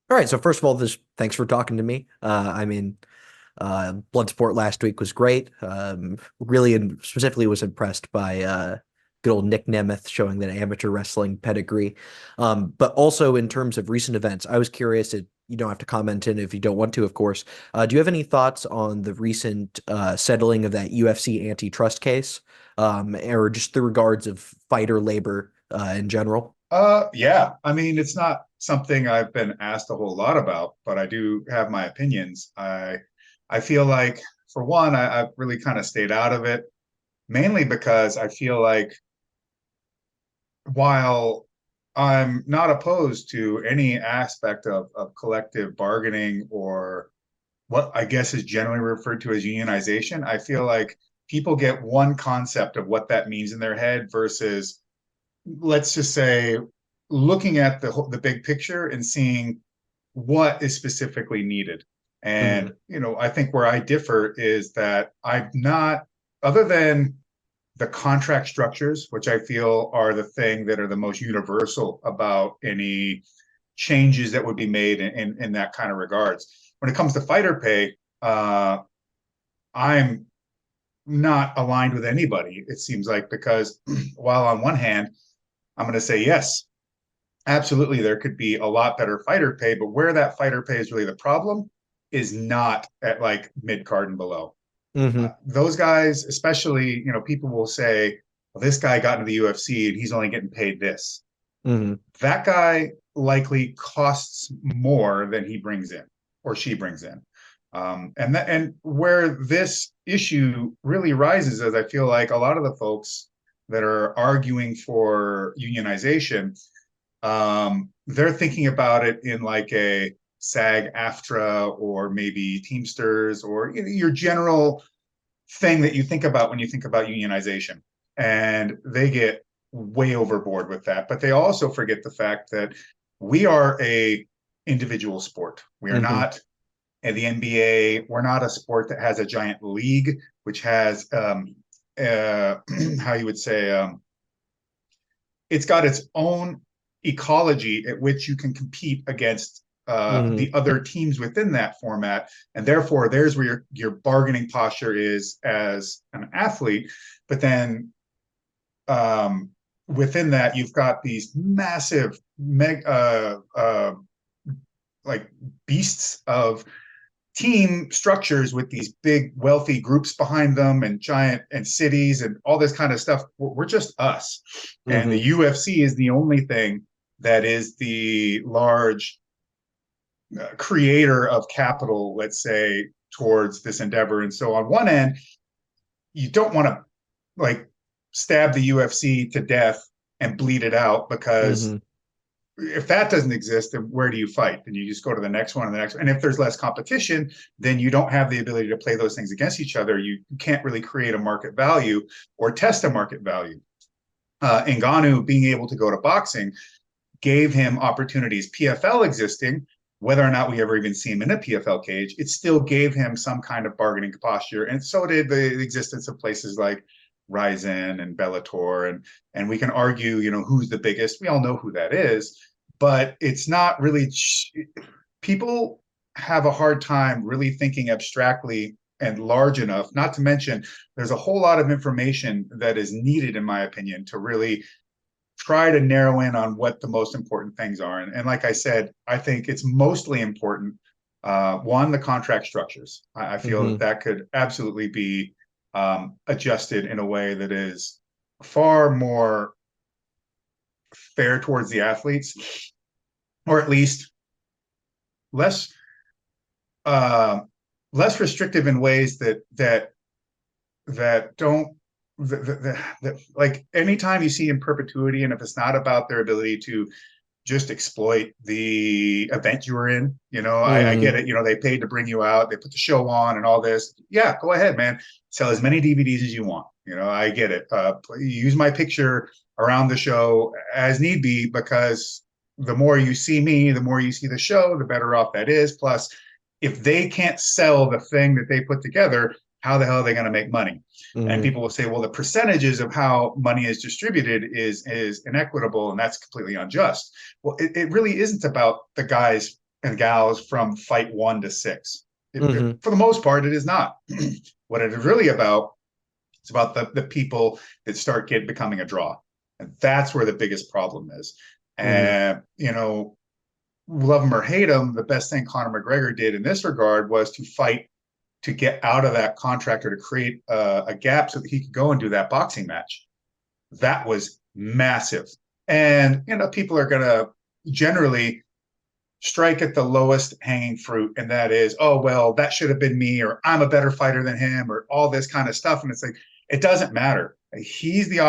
All right. So first of all, this thanks for talking to me. Bloodsport last week was great. Really, and specifically was impressed by good old Nick Nemeth showing that amateur wrestling pedigree. But also in terms of recent events, I was curious. You don't have to comment in if you don't want to, of course. Do you have any thoughts on the recent settling of that UFC antitrust case, or just the regards of fighter labor in general? Yeah. I mean, it's not something I've been asked a whole lot about, but I do have my opinions. I feel like, for one, I've really kind of stayed out of it, mainly because I feel like while I'm not opposed to any aspect of collective bargaining or what I guess is generally referred to as unionization, I feel like people get one concept of what that means in their head versus, let's just say, looking at the big picture and seeing what is specifically needed. And Hmm. I think where I differ is that I'm not, other than the contract structures, which I feel are the thing that are the most universal about any changes that would be made in that kind of regards. When it comes to fighter pay, I'm not aligned with anybody, it seems like, because while on one hand, I'm going to say yes, absolutely, there could be a lot better fighter pay, but where that fighter pay is really the problem is not at like mid card and below. Hmm. Those guys, especially, people will say, well, this guy got into the UFC and he's only getting paid this. Hmm. That guy likely costs more than he brings in or she brings in. And where this issue really rises is I feel like a lot of the folks that are arguing for unionization, they're thinking about it in like a SAG AFTRA or maybe Teamsters or your general thing that you think about when you think about unionization. And they get way overboard with that. But they also forget the fact that we are a individual sport. We are Hmm. not in the NBA. We're not a sport that has a giant league, which has how you would say, it's got its own ecology at which you can compete against Hmm. the other teams within that format, and therefore there's where your bargaining posture is as an athlete. But then um, within that, you've got these massive like beasts of team structures with these big wealthy groups behind them and giant and cities and all this kind of stuff. We're just us, and the Hmm. UFC is the only thing that is the large creator of capital, let's say, towards this endeavor. And so on one end, you don't want to like stab the UFC to death and bleed it out, because Hmm. if that doesn't exist, then where do you fight? Then you just go to the next one and the next one. And if there's less competition, then you don't have the ability to play those things against each other. You can't really create a market value or test a market value. Ngannou being able to go to boxing gave him opportunities. PFL existing, whether or not we ever even see him in a PFL cage, it still gave him some kind of bargaining posture. And so did the existence of places like Ryzen and Bellator. And we can argue, who's the biggest. We all know who that is, but it's not really, people have a hard time really thinking abstractly and large enough. Not to mention, there's a whole lot of information that is needed, in my opinion, to really try to narrow in on what the most important things are. And like I said, I think it's mostly important. One, the contract structures. I feel that Hmm. that could absolutely be adjusted in a way that is far more fair towards the athletes, or at least less uh, less restrictive in ways that don't like anytime you see in perpetuity, and if it's not about their ability to just exploit the event you were in. I get Hmm. it. They paid to bring you out, they put the show on and all this. Yeah, go ahead, man. Sell as many DVDs as you want. I get it. Use my picture around the show as need be, because the more you see me, the more you see the show, the better off that is. Plus, if they can't sell the thing that they put together, how the hell are they going to make money? And Hmm. people will say, well, the percentages of how money is distributed is inequitable, and that's completely unjust. Well, it really isn't about the guys and gals from fight 1 to 6. Hmm. For the most part, it is not. What it is really about, it's about the people that start becoming a draw. And that's where the biggest problem is. Hmm. And, love him or hate him, the best thing Conor McGregor did in this regard was to fight to get out of that contract or to create a gap so that he could go and do that boxing match. That was massive. And, people are going to generally strike at the lowest hanging fruit. And that is, oh, well, that should have been me, or I'm a better fighter than him, or all this kind of stuff. And it's like, it doesn't matter. He's the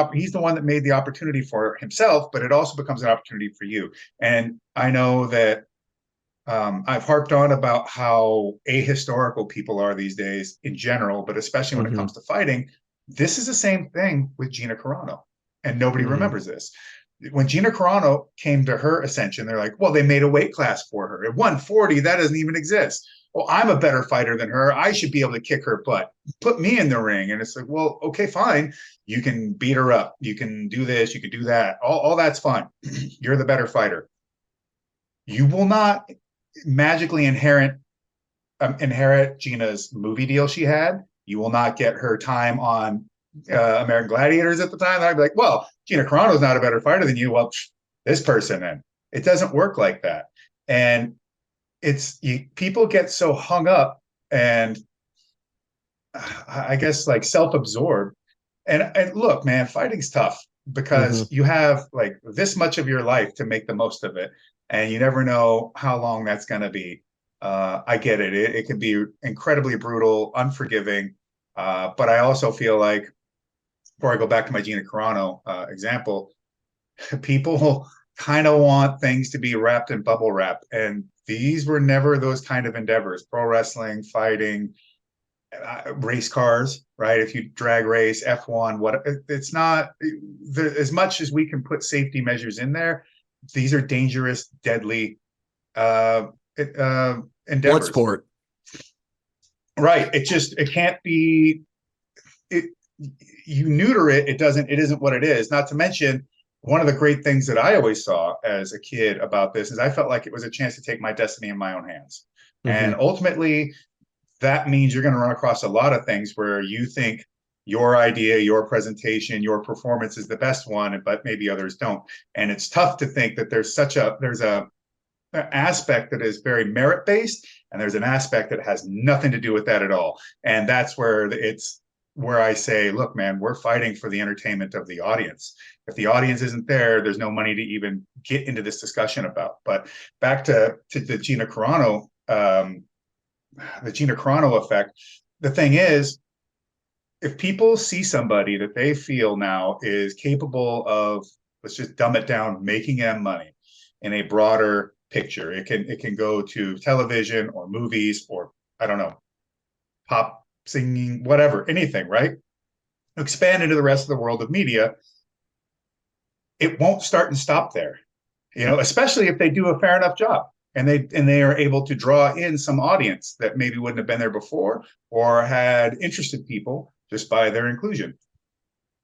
one that made the opportunity for himself, but it also becomes an opportunity for you. And I know that I've harped on about how ahistorical people are these days in general, but especially when it Hmm. comes to fighting. This is the same thing with Gina Carano, and nobody Hmm. remembers this. When Gina Carano came to her ascension, they're like, well, they made a weight class for her. At 140, that doesn't even exist. Well, I'm a better fighter than her. I should be able to kick her butt. Put me in the ring. And it's like, well, okay, fine. You can beat her up. You can do this. You can do that. All that's fine. You're the better fighter. You will not magically inherit Gina's movie deal she had. You will not get her time on American Gladiators at the time. I'd be like, well, Gina Carano's not a better fighter than you. Well, this person, then it doesn't work like that. And people get so hung up and I guess like self-absorbed. And look, man, fighting's tough Hmm. because you have like this much of your life to make the most of it, and you never know how long that's going to be. I get it. It can be incredibly brutal, unforgiving. But I also feel like, before I go back to my Gina Carano example, people kind of want things to be wrapped in bubble wrap. And these were never those kind of endeavors. Pro wrestling, fighting, race cars, right? If you drag race, F1, it's not as much as we can put safety measures in there. These are dangerous, deadly uh, endeavors, Bloodsport. right? It can't be. It You neuter it, it isn't what it is. Not to mention, one of the great things that I always saw as a kid about this is I felt like it was a chance to take my destiny in my own hands. And Hmm. ultimately, that means you're going to run across a lot of things where you think your idea, your presentation, your performance is the best one, but maybe others don't. And it's tough to think that there's a an aspect that is very merit based, and there's an aspect that has nothing to do with that at all. And that's where I say, look, man, we're fighting for the entertainment of the audience. If the audience isn't there, there's no money to even get into this discussion about. But back to the Gina Carano effect. The thing is, if people see somebody that they feel now is capable of, let's just dumb it down, making them money in a broader picture, it can go to television or movies or, I don't know, pop singing, whatever, anything, right? Expand into the rest of the world of media. It won't start and stop there, especially if they do a fair enough job and they are able to draw in some audience that maybe wouldn't have been there before or had interested people just by their inclusion.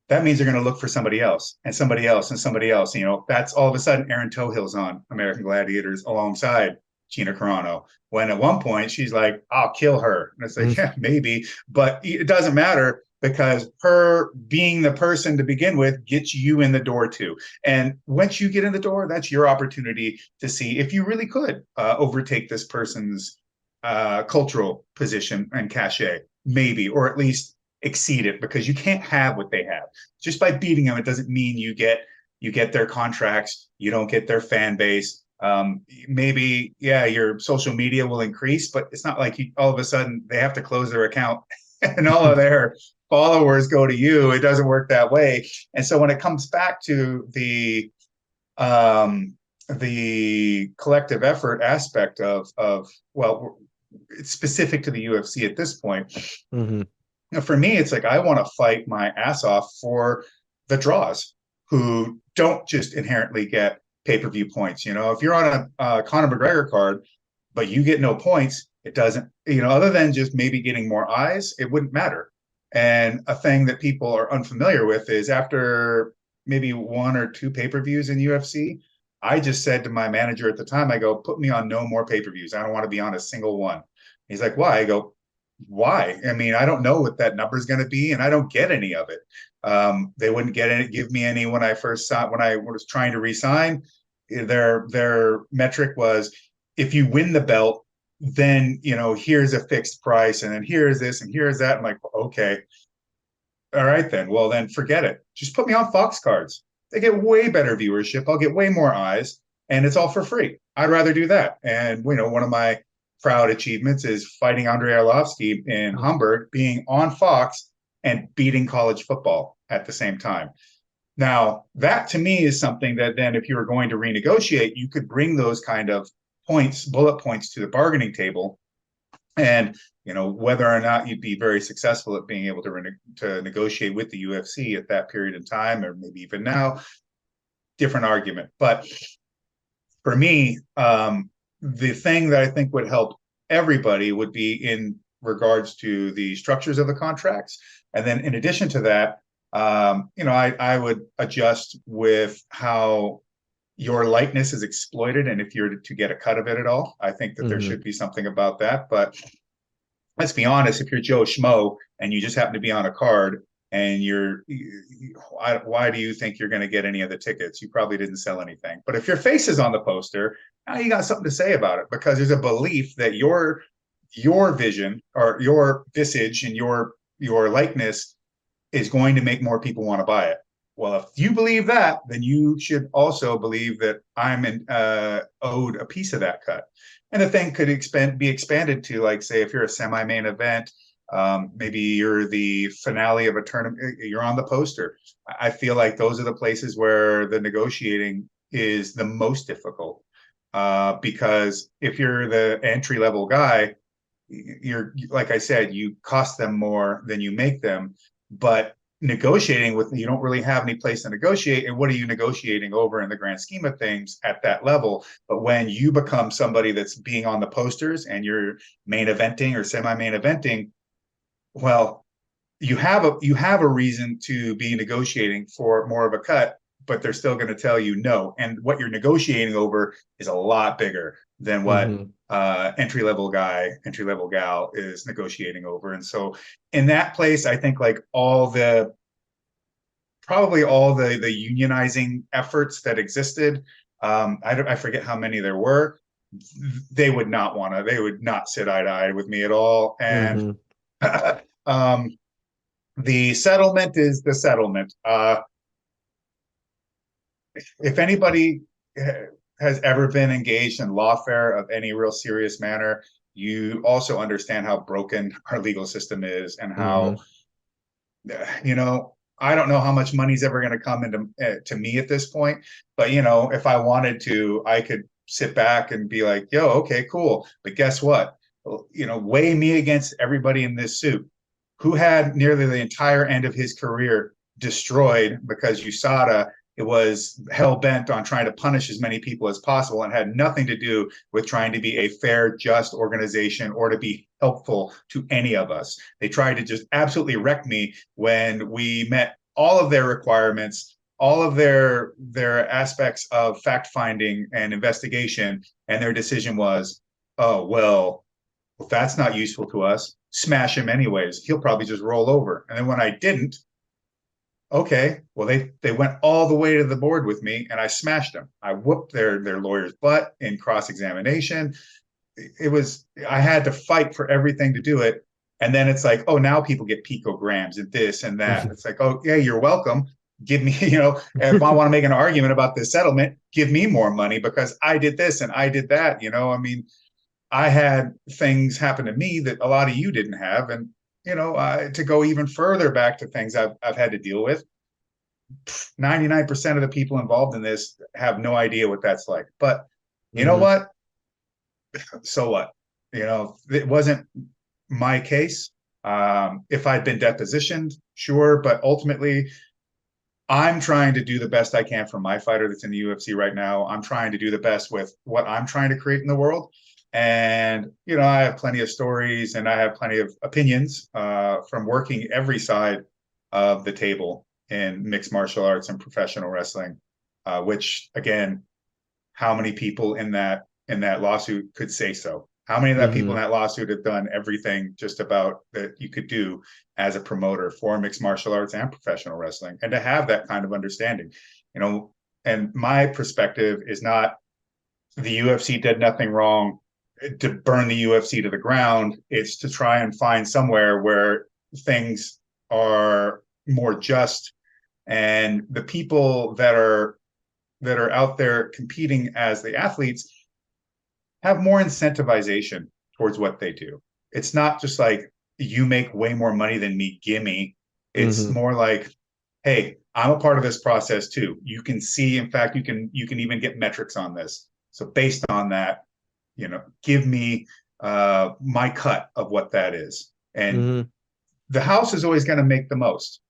That means they're going to look for somebody else and somebody else and somebody else. That's all of a sudden Erin Tohill's on American Gladiators alongside Gina Carano. When at one point she's like, I'll kill her. And it's like, yeah, maybe, but it doesn't matter because her being the person to begin with gets you in the door too. And once you get in the door, that's your opportunity to see if you really could overtake this person's cultural position and cachet, maybe, or at least exceed it, because you can't have what they have. Just by beating them, it doesn't mean you get their contracts, you don't get their fan base. Maybe, yeah, your social media will increase, but it's not like all of a sudden they have to close their account and all of their followers go to you. It doesn't work that way. And so when it comes back to the collective effort aspect of well, it's specific to the UFC at this point. Hmm. For me, it's like I want to fight my ass off for the draws who don't just inherently get pay-per-view points. If you're on a Conor McGregor card, but you get no points, it doesn't, other than just maybe getting more eyes, it wouldn't matter. And a thing that people are unfamiliar with is after maybe one or two pay-per-views in UFC, I just said to my manager at the time, I go, put me on no more pay-per-views. I don't want to be on a single one. He's like, why? I go, why? I mean, I don't know what that number is going to be, and I don't get any of it. They wouldn't give me any when I first saw when I was trying to resign. Their metric was, if you win the belt, then here's a fixed price, and then here's this and here's that. I'm like, okay, all right then. Well, then forget it. Just put me on Fox cards. They get way better viewership. I'll get way more eyes, and it's all for free. I'd rather do that. And one of my proud achievements is fighting Andrei Arlovsky in Hamburg, being on Fox and beating college football at the same time. Now, that to me is something that then, if you were going to renegotiate, you could bring those kind of points, bullet points, to the bargaining table. And whether or not you'd be very successful at being able to negotiate with the UFC at that period in time, or maybe even now, different argument. But for me, the thing that I think would help everybody would be in regards to the structures of the contracts. And then in addition to that, I would adjust with how your likeness is exploited, and if you're to get a cut of it at all. I think that there should be something about that. But let's be honest, if you're Joe Schmo and you just happen to be on a card, and why do you think you're going to get any of the tickets? You probably didn't sell anything. But if your face is on the poster, now you got something to say about it, because there's a belief that your vision, or your visage, and your likeness is going to make more people want to buy it. Well, if you believe that, then you should also believe that I'm owed a piece of that cut. And the thing could be expanded to, like, say, if you're a semi-main event, maybe you're the finale of a tournament, you're on the poster. I feel like those are the places where the negotiating is the most difficult, because if you're the entry-level guy, you're, like I said, you cost them more than you make them. But negotiating with, you don't really have any place to negotiate, and what are you negotiating over in the grand scheme of things at that level? But when you become somebody that's being on the posters and you're main eventing or semi-main eventing, well, you have a reason to be negotiating for more of a cut, but they're still going to tell you no. And what you're negotiating over is a lot bigger than what entry-level gal is negotiating over. And so in that place, I think, like, probably all the unionizing efforts that existed, I forget how many there were, they would not sit eye to eye with me at all. And the settlement is the settlement. If anybody has ever been engaged in lawfare of any real serious manner, you also understand how broken our legal system is, and how, I don't know how much money's ever going to come into to me at this point. But, if I wanted to, I could sit back and be like, yo, okay, cool. But guess what? Weigh me against everybody in this suit who had nearly the entire end of his career destroyed because USADA was hell-bent on trying to punish as many people as possible, and had nothing to do with trying to be a fair, just organization or to be helpful to any of us. They tried to just absolutely wreck me when we met all of their requirements, all of their aspects of fact-finding and investigation, and their decision was, oh, well, if that's not useful to us, smash him anyways. He'll probably just roll over. And then when I didn't, okay, well, they went all the way to the board with me, and I smashed them. I whooped their lawyer's butt in cross-examination. I had to fight for everything to do it. And then it's like, oh, now people get picograms and this and that. It's like, oh, yeah, you're welcome. Give me, if I want to make an argument about this settlement, give me more money because I did this and I did that. I mean, I had things happen to me that a lot of you didn't have. And to go even further back to things I've had to deal with, 99% of the people involved in this have no idea what that's like. But you know what? So what? It wasn't my case. If I'd been depositioned, sure. But ultimately, I'm trying to do the best I can for my fighter that's in the UFC right now. I'm trying to do the best with what I'm trying to create in the world. And, I have plenty of stories and I have plenty of opinions from working every side of the table in mixed martial arts and professional wrestling, which, again, how many people in that lawsuit could say so? How many of that people Hmm. in that lawsuit have done everything just about that you could do as a promoter for mixed martial arts and professional wrestling? And to have that kind of understanding, you know, and my perspective is not the UFC did nothing wrong to burn the UFC to the ground. It's to try and find somewhere where things are more just, and the people that are out there competing as the athletes have more incentivization towards what they do. It's not just like you make way more money than me, gimme. It's Hmm. more like, hey, I'm a part of this process too. You can see, in fact, you can even get metrics on this. So based on that, you know, give me my cut of what that is. And Hmm. the house is always going to make the most,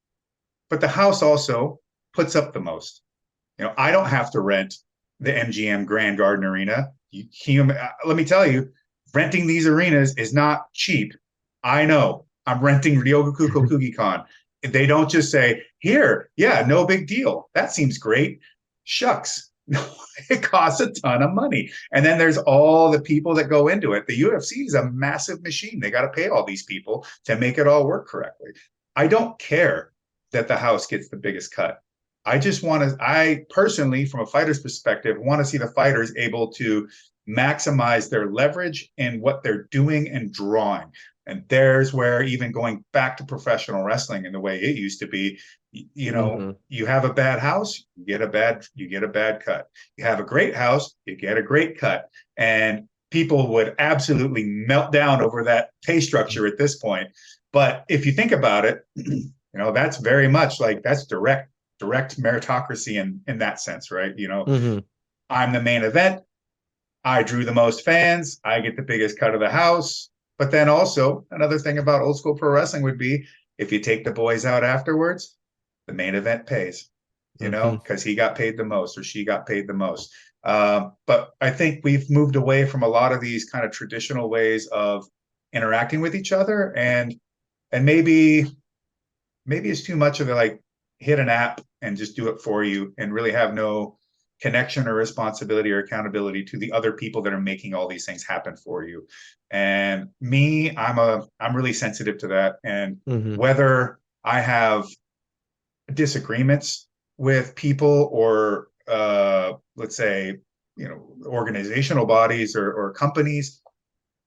but the house also puts up the most. You know, I don't have to rent the MGM Grand Garden Arena. Let me tell you, renting these arenas is not cheap. I know. I'm renting Ryogoku Kokugikan. They don't just say, here, yeah, no big deal. That seems great. Shucks. No, it costs a ton of money. And then there's all the people that go into it. The UFC is a massive machine. They got to pay all these people to make it all work correctly. I don't care that the house gets the biggest cut. I just want to, I personally, from a fighter's perspective, want to see the fighters able to maximize their leverage in what they're doing and drawing. And there's where, even going back to professional wrestling and the way it used to be, you know, Hmm. you have a bad house, you get a bad cut. You have a great house, you get a great cut. And people would absolutely melt down over that pay structure at this point. But if you think about it, you know, that's very much like that's direct meritocracy in that sense, right? You know, Hmm. I'm the main event. I drew the most fans. I get the biggest cut of the house. But then also another thing about old school pro wrestling would be if you take the boys out afterwards, the main event pays, you know, Hmm. because he got paid the most or she got paid the most. But I think we've moved away from a lot of these kind of traditional ways of interacting with each other, and maybe it's too much of a like hit an app and just do it for you and really have no connection or responsibility or accountability to the other people that are making all these things happen for you. And me, I'm really sensitive to that. And Hmm. whether I have disagreements with people or let's say, you know, organizational bodies or companies,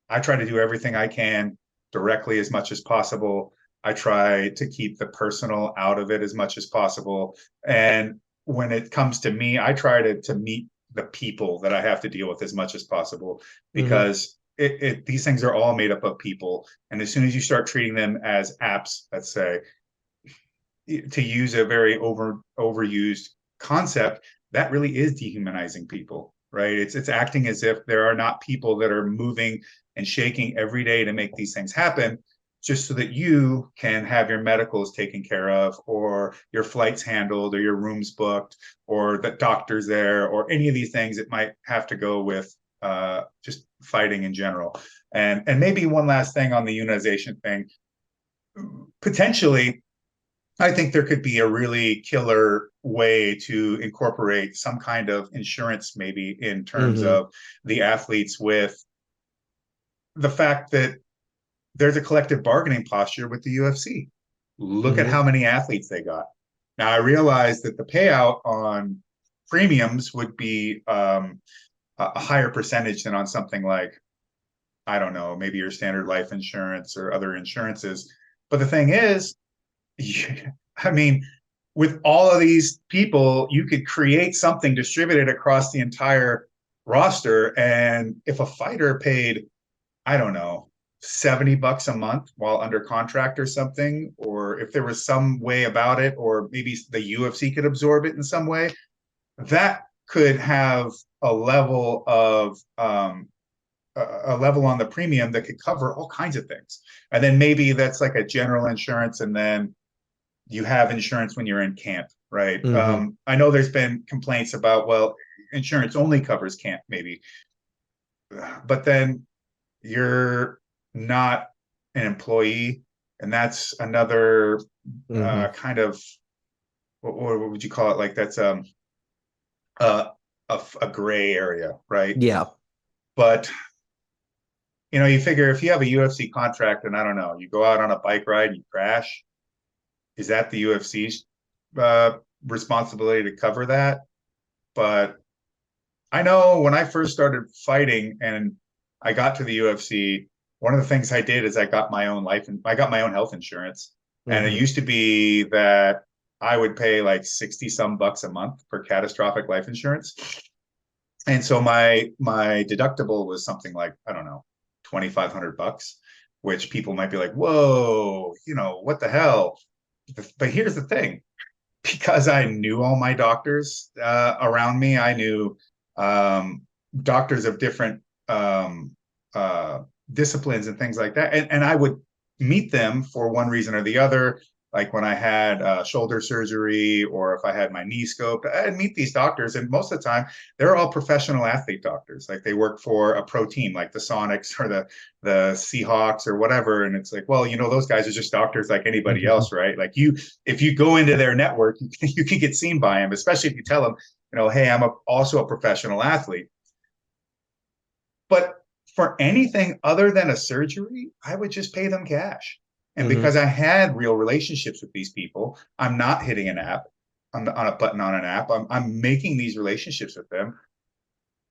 I try to do everything I can directly as much as possible. I try to keep the personal out of it as much as possible. And when it comes to me, I try to meet the people that I have to deal with as much as possible, Hmm. because these things are all made up of people. And as soon as you start treating them as apps, let's say, to use a very overused concept, that really is dehumanizing people, right? It's acting as if there are not people that are moving and shaking every day to make these things happen, just so that you can have your medicals taken care of, or your flights handled, or your rooms booked, or the doctor's there, or any of these things that might have to go with just fighting in general. And maybe one last thing on the unionization thing, potentially I think there could be a really killer way to incorporate some kind of insurance, maybe in terms Hmm. of the athletes, with the fact that there's a collective bargaining posture with the UFC. Look at Hmm. how many athletes they got. Now, I realize that the payout on premiums would be a higher percentage than on something like, I don't know, maybe your standard life insurance or other insurances. But the thing is, I mean, with all of these people, you could create something distributed across the entire roster. And if a fighter paid, I don't know, $70 a month while under contract or something, or if there was some way about it, or maybe the UFC could absorb it in some way, that could have a level of a level on the premium that could cover all kinds of things. And then maybe that's like a general insurance, and then you have insurance when you're in camp, right? Hmm. I know there's been complaints about, well, insurance only covers camp, maybe, but then you're not an employee, and that's another Hmm. kind of what would you call it? Like that's uh, a gray area, right? Yeah. But you figure if you have a UFC contract and I don't know, you go out on a bike ride and you crash, is that the UFC's uh, responsibility to cover that? But I know when I first started fighting and I got to the UFC, one of the things I did is I got my own I got my own health insurance. And it Hmm. used to be that I would pay like 60 some bucks a month for catastrophic life insurance. And so my deductible was something like, I don't know, 2,500 bucks, which people might be like, whoa, what the hell? But here's the thing, because I knew all my doctors around me. I knew um, doctors of different um, uh, disciplines and things like that, and I would meet them for one reason or the other. Like when I had shoulder surgery or if I had my knee scoped, I'd meet these doctors, and most of the time they're all professional athlete doctors. Like they work for a pro team, like the Sonics or the Seahawks or whatever. And it's like, well, those guys are just doctors like anybody else, right? Like if you go into their network, you can get seen by them, especially if you tell them, hey, I'm also a professional athlete. But for anything other than a surgery, I would just pay them cash. And Hmm. because I had real relationships with these people, I'm not hitting an app on a button on an app. I'm making these relationships with them.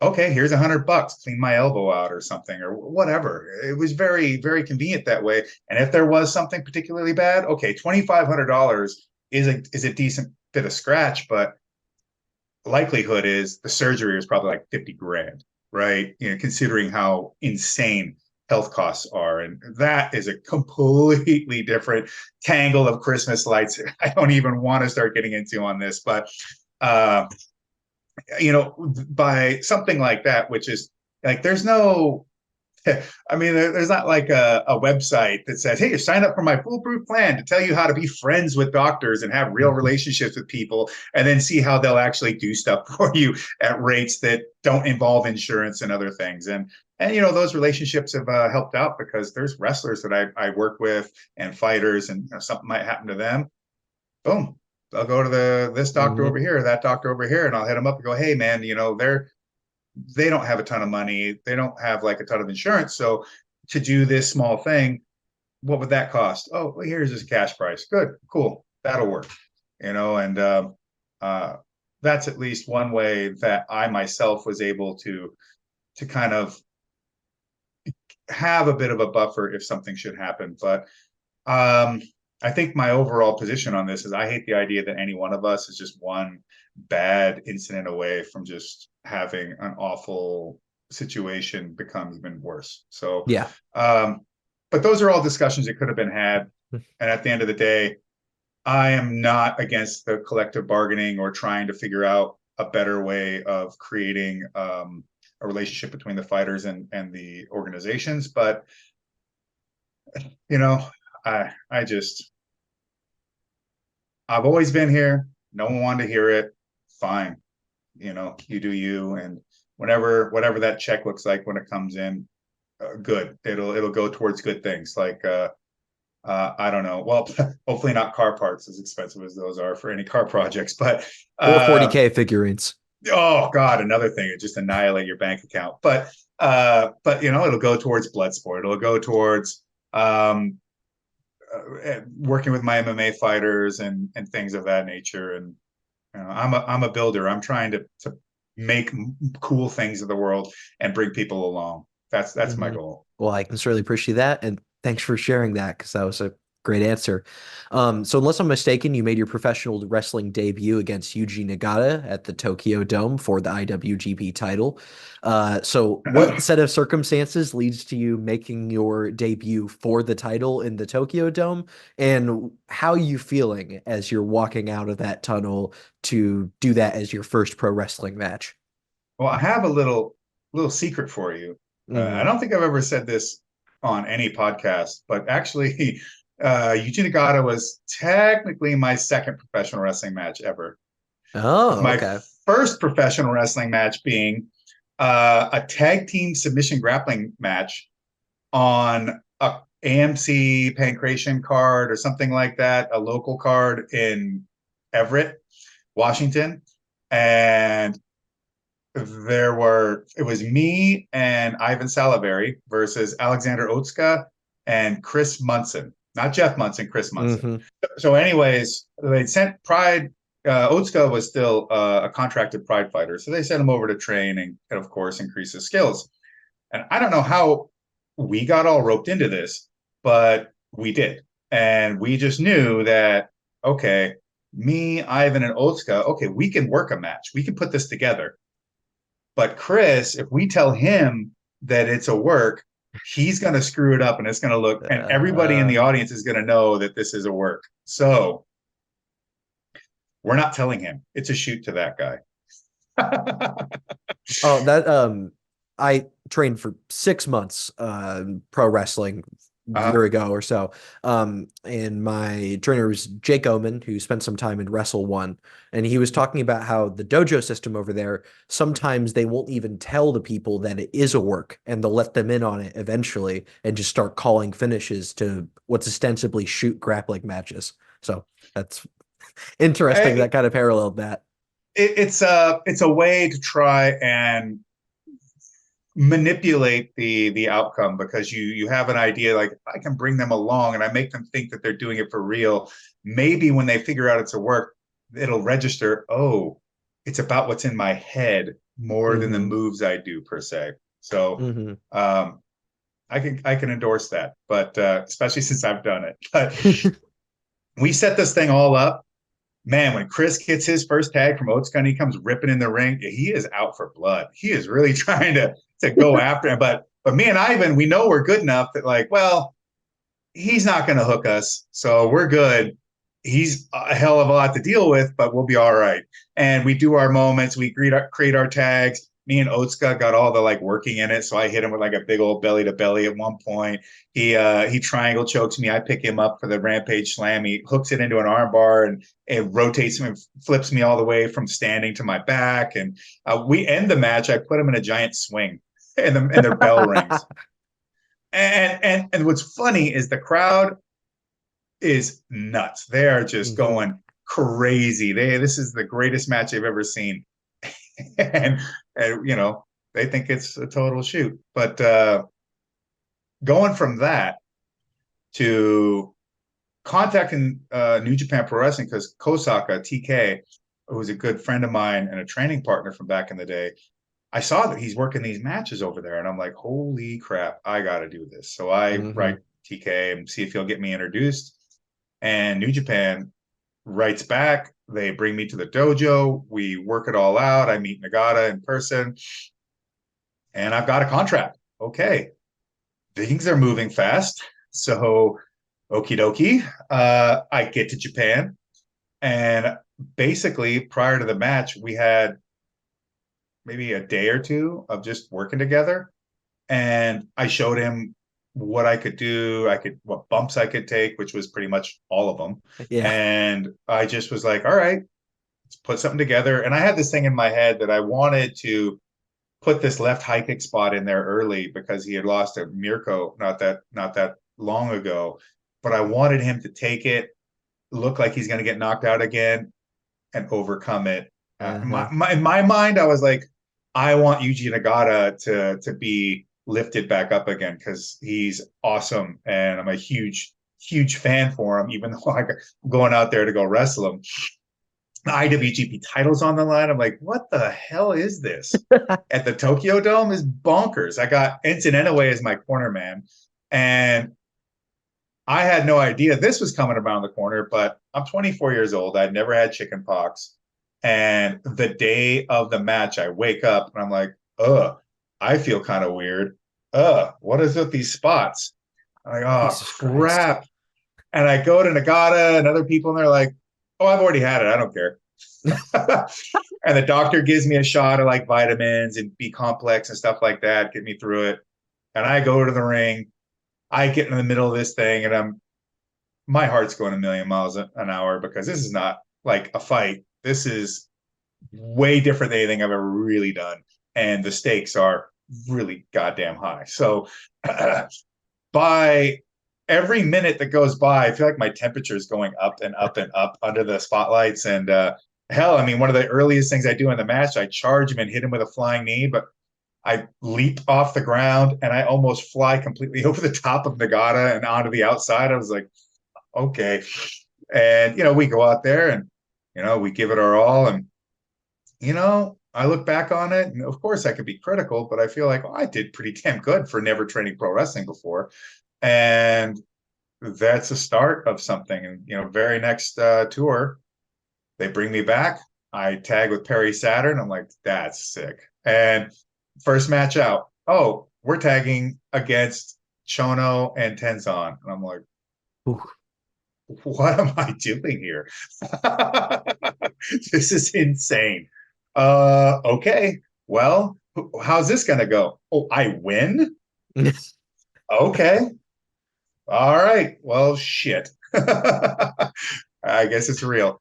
Okay, here's $100, clean my elbow out or something or whatever. It was very, very convenient that way. And if there was something particularly bad, okay, $2,500 is a decent bit of scratch, but likelihood is the surgery is probably like 50 grand, right? Considering how insane health costs are. And that is a completely different tangle of Christmas lights. I don't even want to start getting into on this, but uh, by something like that, which is like there's no I mean, there's not like a website that says, hey, sign up for my foolproof plan to tell you how to be friends with doctors and have real Hmm. relationships with people and then see how they'll actually do stuff for you at rates that don't involve insurance and other things. And those relationships have helped out because there's wrestlers that I work with and fighters, and something might happen to them. Boom. I'll go to this doctor over Hmm. here, that doctor over here, and I'll hit them up and go, hey, man, they don't have a ton of money. They don't have like a ton of insurance. So to do this small thing, what would that cost? Oh, well, here's this cash price. Good, cool, that'll work. And uh, that's at least one way that I myself was able to kind of have a bit of a buffer if something should happen. But um, I think my overall position on this is I hate the idea that any one of us is just one bad incident away from just having an awful situation become even worse. So, Yeah. um, but those are all discussions that could have been had. And at the end of the day, I am not against the collective bargaining or trying to figure out a better way of creating a relationship between the fighters and the organizations. But you know, I just I've always been here. No one wanted to hear it. Fine. You do you. And whatever that check looks like when it comes in, good. It'll go towards good things. Like I don't know. Well, hopefully not car parts as expensive as those are for any car projects. But Or uh, 40K figurines. oh God, another thing, it just annihilate your bank account. But it'll go towards blood sport. It'll go towards um, working with my MMA fighters and things of that nature. And I'm a builder. I'm trying to make cool things of the world and bring people along. That's my Hmm. goal. Well, I can certainly appreciate that. And thanks for sharing that because that was a great answer. So unless I'm mistaken, you made your professional wrestling debut against Yuji Nagata at the Tokyo Dome for the IWGP title. So what set of circumstances leads to you making your debut for the title in the Tokyo Dome? And how are you feeling as you're walking out of that tunnel to do that as your first pro wrestling match? Well, I have a little secret for you. I Hmm. don't think I've ever said this on any podcast, but actually, Yuji Nagata was technically my second professional wrestling match ever. With Oh, my okay. first professional wrestling match being a tag team submission grappling match on a AMC Pancration card or something like that, a local card in Everett, Washington. And it was me and Ivan Salaverry versus Alexander Otska and Chris Munson. Not Jeff Munson, Chris Munson. Hmm. So, anyways, they sent Pride. Otska was still a contracted Pride fighter, so they sent him over to train and of course, increase his skills. And I don't know how we got all roped into this, but we did. And we just knew that, okay, me, Ivan, and Otska, okay, we can work a match. We can put this together. But Chris, if we tell him that it's a work, he's going to screw it up and it's going to look, and everybody in Uh, the audience is going to know that this is a work. So we're not telling him. It's a shoot to that guy. oh, that I trained for 6 months pro wrestling a Uh-huh. year ago or so. And my trainer was Jake Oman, who spent some time in Wrestle One, and he was talking about how the dojo system over there, sometimes they won't even tell the people that it is a work, and they'll let them in on it eventually and just start calling finishes to what's ostensibly shoot grappling matches. So that's interesting that kind of paralleled that. It's a way to try and manipulate the outcome, because you have an idea, like, if I can bring them along and I make them think that they're doing it for real, maybe when they figure out it's a work, it'll register, oh, it's about what's in my head more than the Hmm. moves I do per se. So Hmm. I can endorse that, but especially since I've done it. But we set this thing all up. Man, when Chris gets his first tag from Oates Gun, he comes ripping in the ring. He is out for blood. He is really trying to go after him. But me and Ivan, we know we're good enough that, like, well, he's not going to hook us, so we're good. He's a hell of a lot to deal with, but we'll be all right. And we do our moments. We create our tags. Me and Otska got all the, like, working in it. So I hit him with, like, a big old belly to belly at one point. He triangle chokes me. I pick him up for the rampage slam. He hooks it into an arm bar and it rotates him and flips me all the way from standing to my back. And we end the match. I put him in a giant swing, and their bell rings. And what's funny is the crowd is nuts. They are just Hmm. going crazy. This is the greatest match they've ever seen, and, and they think it's a total shoot. But going from that to contacting New Japan Pro Wrestling, because Kosaka TK, who was a good friend of mine and a training partner from back in the day, I saw that he's working these matches over there, and I'm like, holy crap, I got to do this. So I Hmm. write TK and see if he'll get me introduced. And New Japan writes back. They bring me to the dojo. We work it all out. I meet Nagata in person, and I've got a contract. Okay, things are moving fast. So, okie dokie. I get to Japan, and basically, prior to the match, we had maybe a day or two of just working together. And I showed him what I could do. What bumps I could take, which was pretty much all of them. Yeah. And I just was like, all right, let's put something together. And I had this thing in my head that I wanted to put this left high kick spot in there early, because he had lost to Mirko not that long ago. But I wanted him to take it, look like he's going to get knocked out again, and overcome it. Uh-huh. In my mind, I was like, I want Yuji Nagata to be lifted back up again, because he's awesome, and I'm a huge fan for him. Even though I'm going out there to go wrestle him, the IWGP title's on the line. I'm like, what the hell is this? At the Tokyo Dome is bonkers. I got Enson Inoue as my corner man, and I had no idea this was coming around the corner. But I'm 24 years old. I'd never had chicken pox. And the day of the match, I wake up and I'm like, I feel kind of weird. What is with these spots? I'm like, oh, Jesus Christ. crap. And I go to Nagata and other people, and they're like, oh, I've already had it. I don't care. And the doctor gives me a shot of, like, vitamins and B complex and stuff like that, get me through it. And I go to the ring. I get in the middle of this thing, and my heart's going a million miles an hour, because this is not like a fight. This is way different than anything I've ever really done. And the stakes are really goddamn high. So by every minute that goes by, I feel like my temperature is going up and up and up under the spotlights. And hell, I mean, one of the earliest things I do in the match, I charge him and hit him with a flying knee, but I leap off the ground and I almost fly completely over the top of Nagata and onto the outside. I was like, okay. And, we go out there and, we give it our all. And, I look back on it and of course I could be critical, but I feel like, I did pretty damn good for never training pro wrestling before. And that's a start of something. And, very next tour, they bring me back. I tag with Perry Saturn. I'm like, that's sick. And first match out, oh, we're tagging against Chono and Tenzon. And I'm like, Ooh. what am I doing here? This is insane. Okay. Well, how's this gonna go? Oh, I win? Okay. All right. Well, shit. I guess it's real.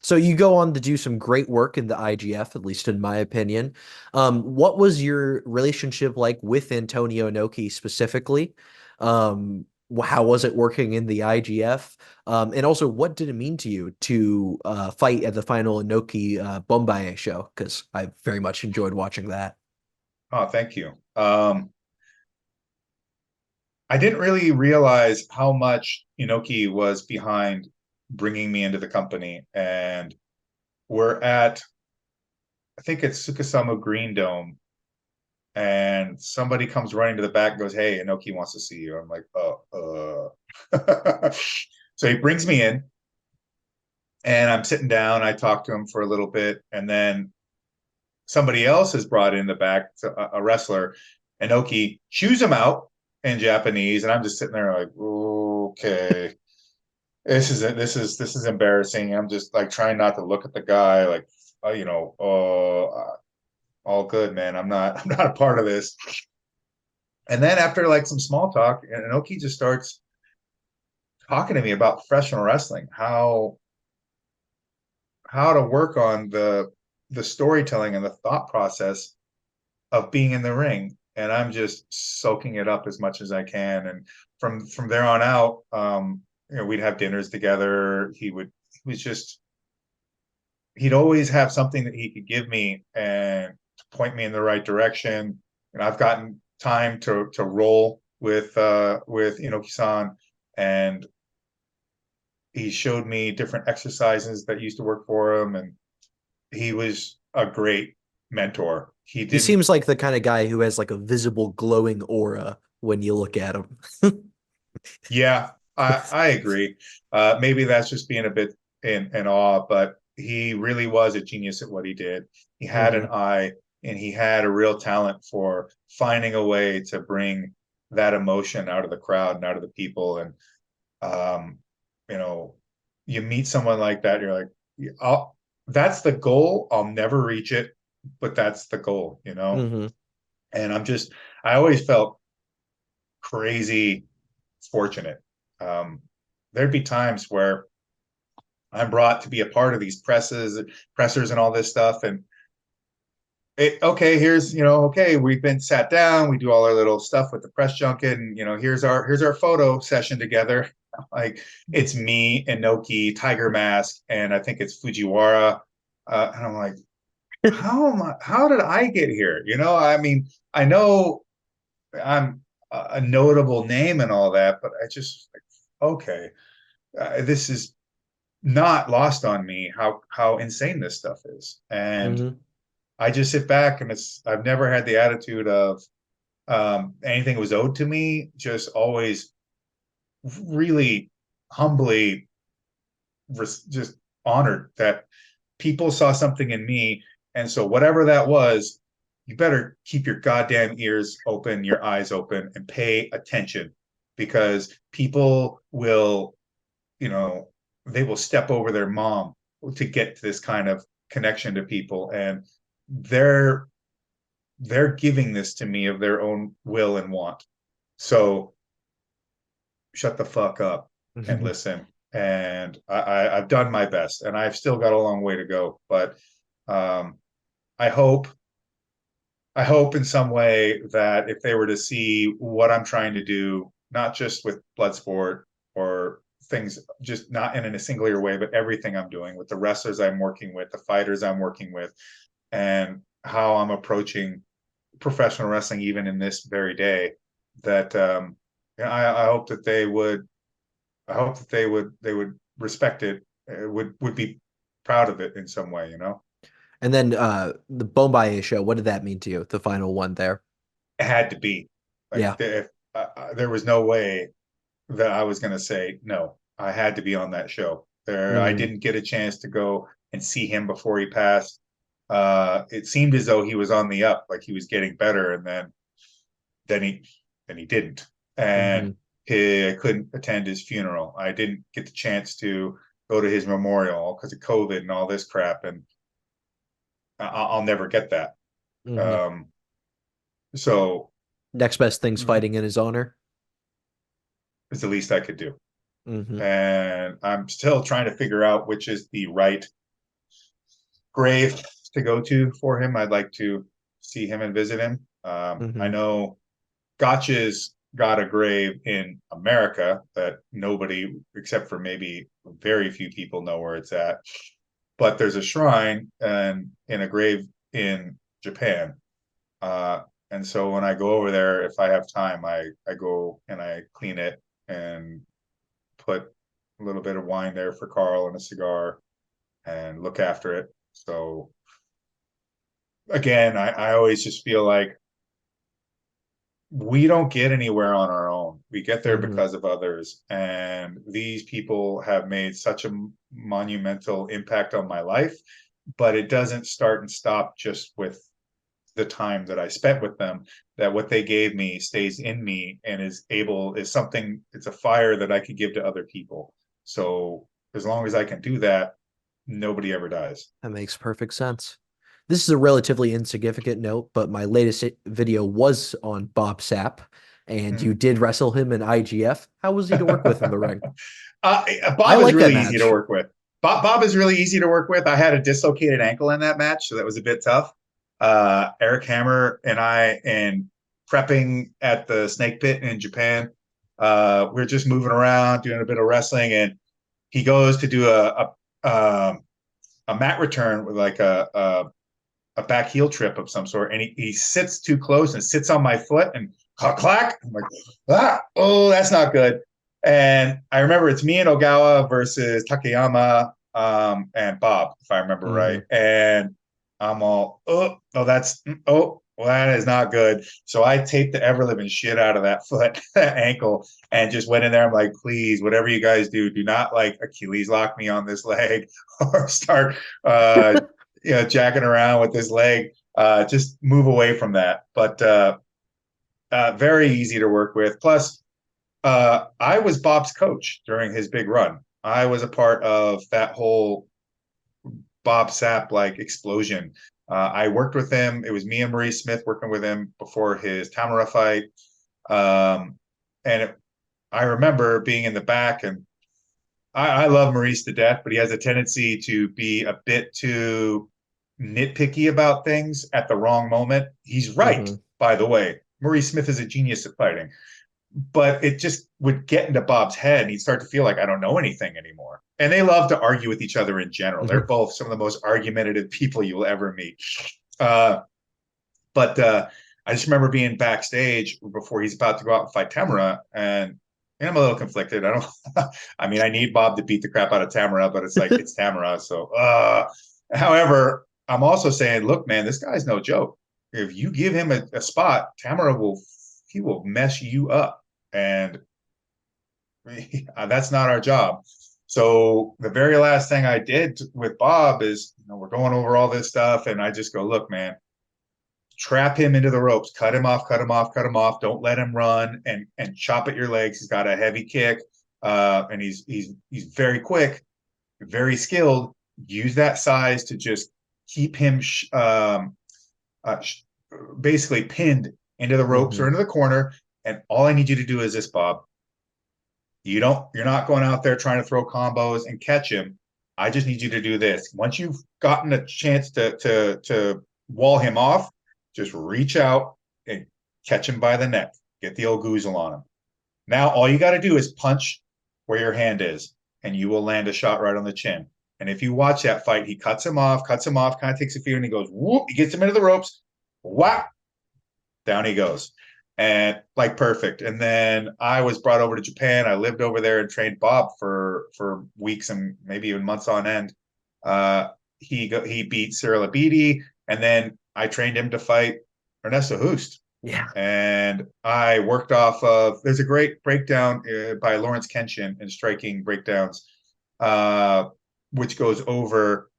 So you go on to do some great work in the IGF, at least in my opinion. What was your relationship like with Antonio Noki specifically? How was it working in the IGF? And also, what did it mean to you to fight at the final Noki Bombaye show? Because I very much enjoyed watching that. Oh, thank you. I didn't really realize how much Inoki was behind bringing me into the company. And we're at, I think it's Sukusamu Green Dome, and somebody comes running to the back and goes, "Hey, Inoki wants to see you." I'm like, So he brings me in, and I'm sitting down. I talk to him for a little bit, and then somebody else is brought in the back, a wrestler. Inoki chews him out in Japanese, and I'm just sitting there like, okay, this is embarrassing. I'm just like trying not to look at the guy, like, all good, man. I'm not a part of this. And then after like some small talk, Inoki just starts talking to me about professional wrestling, how to work on the storytelling and the thought process of being in the ring. And I'm just soaking it up as much as I can. And from there on out, we'd have dinners together. He was just he'd always have something that he could give me and point me in the right direction. And I've gotten time to roll with Inoki-san, and he showed me different exercises that used to work for him, and he was a great mentor. He He didn't. seems like the kind of guy who has like a visible glowing aura when you look at him. Yeah, I agree. Maybe that's just being a bit in awe, but he really was a genius at what he did. He had an Hmm. eye, and he had a real talent for finding a way to bring that emotion out of the crowd and out of the people. And um, you know, you meet someone like that, you're like, that's the goal. I'll never reach it, but that's the goal. Hmm. And I always felt crazy fortunate. Um, there'd be times where I'm brought to be a part of these pressers and all this stuff. And okay, okay, we've been sat down, we do all our little stuff with the press junket, and here's our photo session together. Like, it's me and Noki, Tiger Mask, and I think it's Fujiwara. And I'm like, how did I get here? I mean, I know I'm a notable name and all that, but I just like, okay, this is not lost on me how insane this stuff is. And Hmm. I just sit back, and I've never had the attitude of anything that was owed to me, just always really humbly just honored that people saw something in me. And so whatever that was, you better keep your goddamn ears open, your eyes open, and pay attention, because people will, you know, they will step over their mom to get to this kind of connection to people. And they're they're giving this to me of their own will and want. So shut the fuck up and listen. And I've done my best, and I've still got a long way to go. But um, I hope I hope in some way that if they were to see what I'm trying to do, not just with Bloodsport or things, just not in a singular way, but everything I'm doing with the wrestlers I'm working with, the fighters I'm working with, and how I'm approaching professional wrestling even in this very day. That I hope that they would respect it, would be proud of it in some way, you know. And then the Bomaye show, what did that mean to you? The final one there. It had to be like Yeah. if there was no way that I was going to say no. I had to be on that show. There, I Hmm. didn't get a chance to go and see him before he passed. It seemed as though he was on the up, like he was getting better, and then he then he didn't, and Hmm. I couldn't attend his funeral. I didn't get the chance to go to his memorial because of COVID and all this crap, and I'll never get that. Hmm. Um, so Next best thing's mm, fighting in his honor. it's the least I could do. Hmm. And I'm still trying to figure out which is the right grave to go to for him. I'd like to see him and visit him. I Hmm. know Gotch's got a grave in America that nobody, except for maybe very few people, know where it's at. But there's a shrine and in a grave in Japan. Uh, and so when I go over there, if I have time, I go and I clean it and put a little bit of wine there for Carl and a cigar and look after it. So again, I always just feel like we don't get anywhere on our own. We get there Hmm. because of others. And these people have made such a monumental impact on my life, but it doesn't start and stop just with the time that I spent with them. That what they gave me stays in me and is something, it's a fire that I could give to other people. So as long as I can do that, nobody ever dies. That makes perfect sense. This is a relatively insignificant note, but my latest video was on Bob Sapp, and you Mm. did wrestle him in IGF. How was he to work with in the ring? I Bob is like that really easy to match. work with. Bob is really easy to work with. I had a dislocated ankle in that match, so that was a bit tough. Eric Hammer and I, in prepping at the Snake Pit in Japan, we are just moving around, doing a bit of wrestling, and he goes to do a mat return with like a back heel trip of some sort, and he sits too close and sits on my foot and clack clack. I'm like, oh, that's not good. And I remember it's me and Ogawa versus Takayama and Bob, if I remember Hmm. right. And I'm all, well, that is not good. So I taped the ever living shit out of that foot, that ankle, and just went in there. I'm like, please, whatever you guys do not like Achilles lock me on this leg or start jacking around with his leg. Just move away from that. But very easy to work with. Plus, I was Bob's coach during his big run. I was a part of that whole Bob Sapp like explosion. I worked with him. It was me and Maurice Smith working with him before his Tamara fight. Um, and I remember being in the back, and I love Maurice to death, but he has a tendency to be a bit too nitpicky about things at the wrong moment. He's right, Hmm. by the way. Maurice Smith is a genius at fighting, but it just would get into Bob's head and he'd start to feel like I don't know anything anymore. And they love to argue with each other in general. They're both some of the most argumentative people you'll ever meet. Uh, but I just remember being backstage before he's about to go out and fight Tamara, and I'm a little conflicted. I don't. I mean, I need Bob to beat the crap out of Tamara, but it's like it's Tamara. So, however, I'm also saying, look, man, this guy's no joke. If you give him a spot, Tamara will mess you up, and that's not our job. So the very last thing I did with Bob is, we're going over all this stuff, and I just go, look, man, trap him into the ropes, cut him off, cut him off, cut him off. Don't let him run and chop at your legs. He's got a heavy kick, and he's very quick, very skilled. Use that size to just keep him uh, basically pinned into the ropes or Hmm. into the corner. And all I need you to do is this, Bob. You're not going out there trying to throw combos and catch him. I just need you to do this. Once you've gotten a chance to wall him off, just reach out and catch him by the neck. Get the old goozle on him. Now all you got to do is punch where your hand is, and you will land a shot right on the chin. And if you watch that fight, he cuts him off, kind of takes a few, and he goes, whoop, he gets him into the ropes, whap, down he goes. And like perfect. And then I was brought over to Japan. I lived over there and trained Bob for weeks and maybe even months on end. He beat Cyril Abidi, and then I trained him to fight Ernesto Hoost. Yeah. And I worked off of, there's a great breakdown by Lawrence Kenshin in Striking Breakdowns, which goes over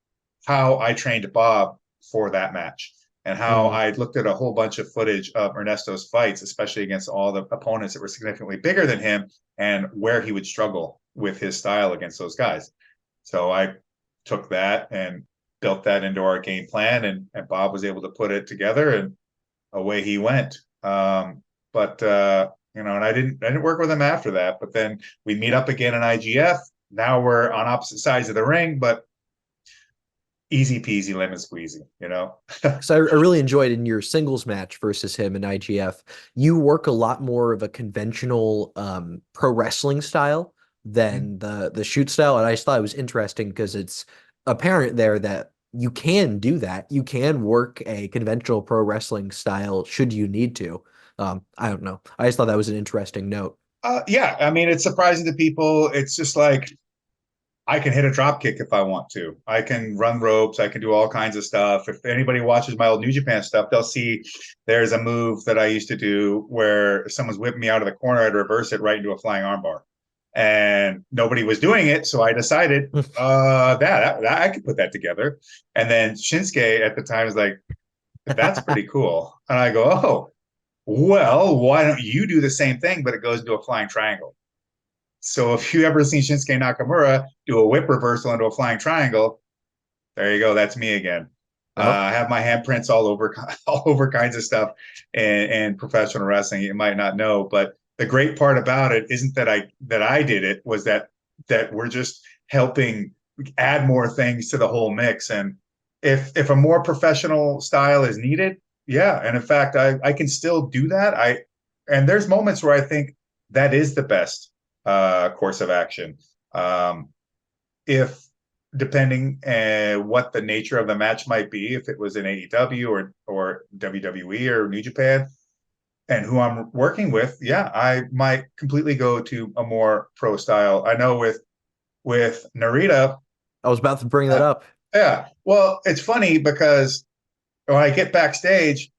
how I trained Bob for that match and how I looked at a whole bunch of footage of Ernesto's fights, especially against all the opponents that were significantly bigger than him, and where he would struggle with his style against those guys. So I took that and built that into our game plan, and Bob was able to put it together, and away he went. And I didn't work with him after that, but then we meet up again in IGF. Now we're on opposite sides of the ring, but easy peasy lemon squeezy, So I really enjoyed in your singles match versus him in IGF. You work a lot more of a conventional pro wrestling style than the shoot style, and I just thought it was interesting because it's apparent there that you can do that. You can work a conventional pro wrestling style should you need to. I don't know. I just thought that was an interesting note. Yeah, I mean, it's surprising to people. It's just like I can hit a drop kick if I want to. I can run ropes. I can do all kinds of stuff. If anybody watches my old New Japan stuff, they'll see there's a move that I used to do where if someone's whipping me out of the corner, I'd reverse it right into a flying armbar. And nobody was doing it, so I decided that I could put that together. And then Shinsuke at the time was like, "That's pretty cool." And I go, "Oh, well, why don't you do the same thing, but it goes into a flying triangle?" So if you ever seen Shinsuke Nakamura do a whip reversal into a flying triangle, there you go. That's me again. Oh, I have my handprints all over kinds of stuff in professional wrestling. You might not know, but the great part about it isn't that I did it, was that we're just helping add more things to the whole mix. And if a more professional style is needed, yeah. And in fact, I can still do that. And there's moments where I think that is the best course of action. If depending what the nature of the match might be, if it was in AEW or WWE or New Japan, and who I'm working with, yeah, I might completely go to a more pro style. I know with Narita, I was about to bring that up. yeah. Well, it's funny because when I get backstage,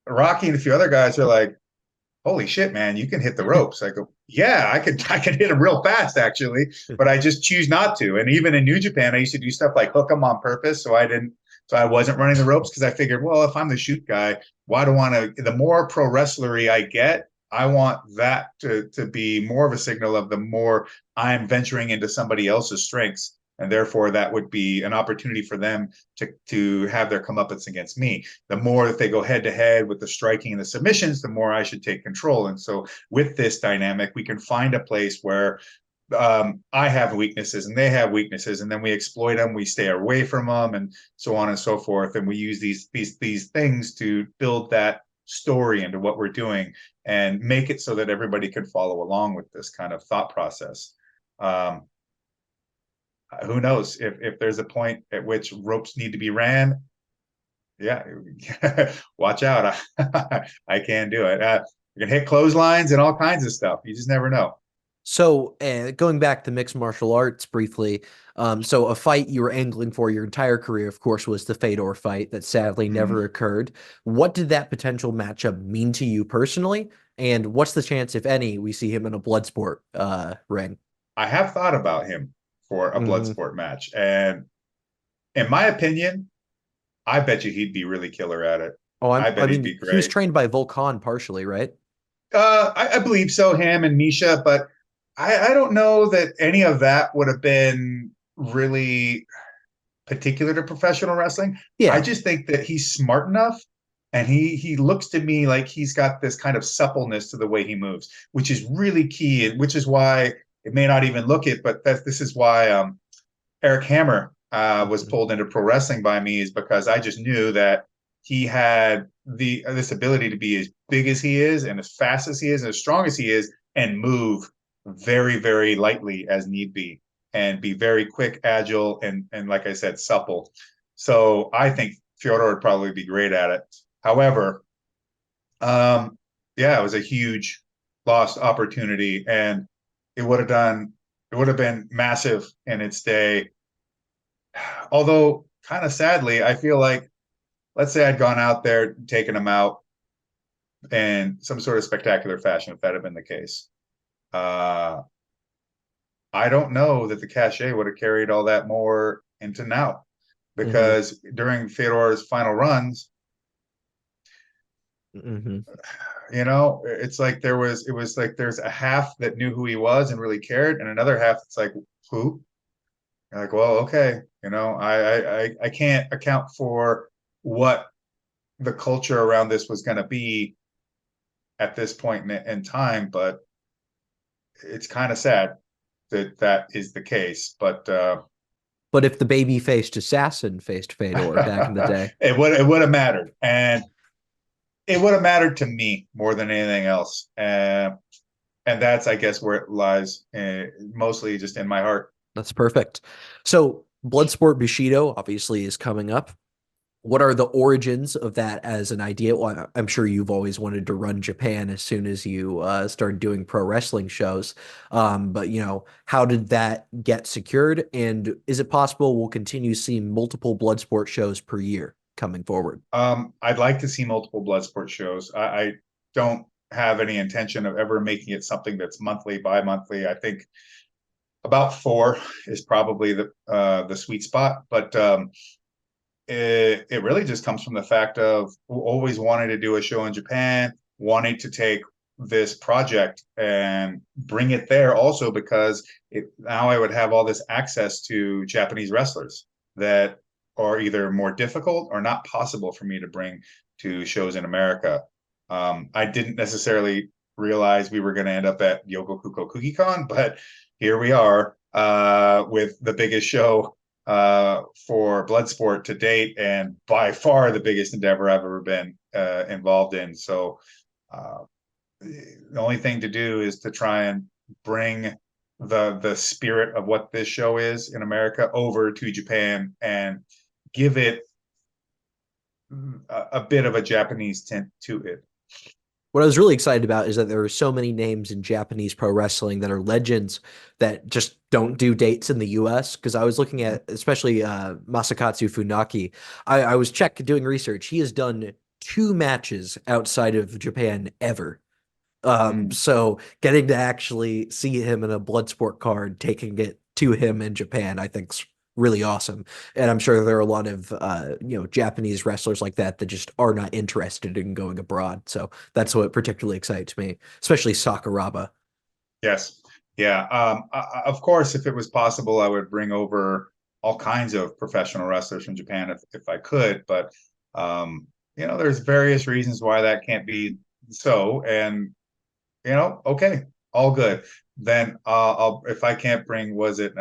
Rocky and a few other guys are like, "Holy shit, man, you can hit the ropes." I go, "Yeah, I can hit them real fast, actually, but I just choose not to." And even in New Japan, I used to do stuff like hook them on purpose, so I wasn't running the ropes, because I figured, well, if I'm the shoot guy, why do I want to? The more pro wrestlery I get, I want that to be more of a signal of the more I'm venturing into somebody else's strengths. And therefore, that would be an opportunity for them to have their comeuppance against me. The more that they go head to head with the striking and the submissions, the more I should take control. And so with this dynamic, we can find a place where I have weaknesses and they have weaknesses, and then we exploit them, we stay away from them, and so on and so forth. And we use these things to build that story into what we're doing and make it so that everybody can follow along with this kind of thought process. Who knows if there's a point at which ropes need to be ran? Yeah, watch out. I can do it. You can hit clotheslines and all kinds of stuff. You just never know. So going back to mixed martial arts briefly, so a fight you were angling for your entire career, of course, was the Fedor fight that sadly never occurred. What did that potential matchup mean to you personally? And what's the chance, if any, we see him in a Bloodsport ring? I have thought about him for a Bloodsport match, and in my opinion, I bet you he'd be really killer at it. Oh, I bet I he'd mean, be he was great. trained by Volkan partially, right? I believe so, him and Misha, but I don't know that any of that would have been really particular to professional wrestling. I Yeah. just think that he's smart enough, and he looks to me like he's got this kind of suppleness to the way he moves, which is really key, and which is why it may not even look it, but this is why Eric Hammer was pulled into pro wrestling by me, is because I just knew that he had this ability to be as big as he is and as fast as he is and as strong as he is and move very, very lightly as need be, and be very quick, agile, and like I said, supple. So I think Fyodor would probably be great at it. However, yeah, it was a huge lost opportunity, and it would have been massive in its day. Although, kind of sadly, I feel like, let's say I'd gone out there, taken him out in some sort of spectacular fashion, if that had been the case. Uh, I don't know that the cachet would have carried all that more into now, Hmm. because during Fedor's final runs, Hmm. it's like it was like there's a half that knew who he was and really cared, and another half that's like, who? You're like, well, okay, I can't account for what the culture around this was going to be at this point in time, but it's kind of sad that that is the case. But But if the baby-faced assassin faced Fedor back in the day, it would have mattered, and it would have mattered to me more than anything else. And that's, I guess, where it lies, mostly just in my heart. that's perfect. So Bloodsport Bushido obviously is coming up. What are the origins of that as an idea? Well, I'm sure you've always wanted to run Japan as soon as you started doing pro wrestling shows. But how did that get secured? And is it possible we'll continue seeing multiple Bloodsport shows per year coming forward? I'd like to see multiple Bloodsport shows. I don't have any intention of ever making it something that's monthly, bi-monthly. I think about four is probably the sweet spot. But it really just comes from the fact of always wanting to do a show in Japan, wanting to take this project and bring it there, also because now I would have all this access to Japanese wrestlers that are either more difficult or not possible for me to bring to shows in America. I didn't necessarily realize we were going to end up at Yokokuko KukiCon, but here we are, with the biggest show for Bloodsport to date, and by far the biggest endeavor I've ever been involved in. So uh, the only thing to do is to try and bring the spirit of what this show is in America over to Japan, and give it a bit of a Japanese tint to it. What I was really excited about is that there are so many names in Japanese pro wrestling that are legends that just don't do dates in the US. Because I was looking at, especially Masakatsu Funaki. I was doing research. He has done two matches outside of Japan ever. Mm. So getting to actually see him in a Bloodsport card, taking it to him in Japan, I think's really awesome. And I'm sure there are a lot of Japanese wrestlers like that that just are not interested in going abroad. So that's what particularly excites me, especially Sakuraba. Yes. Yeah. Of course, if it was possible, I would bring over all kinds of professional wrestlers from Japan if I could. But, there's various reasons why that can't be so. And, okay, all good. Then if I can't bring, was it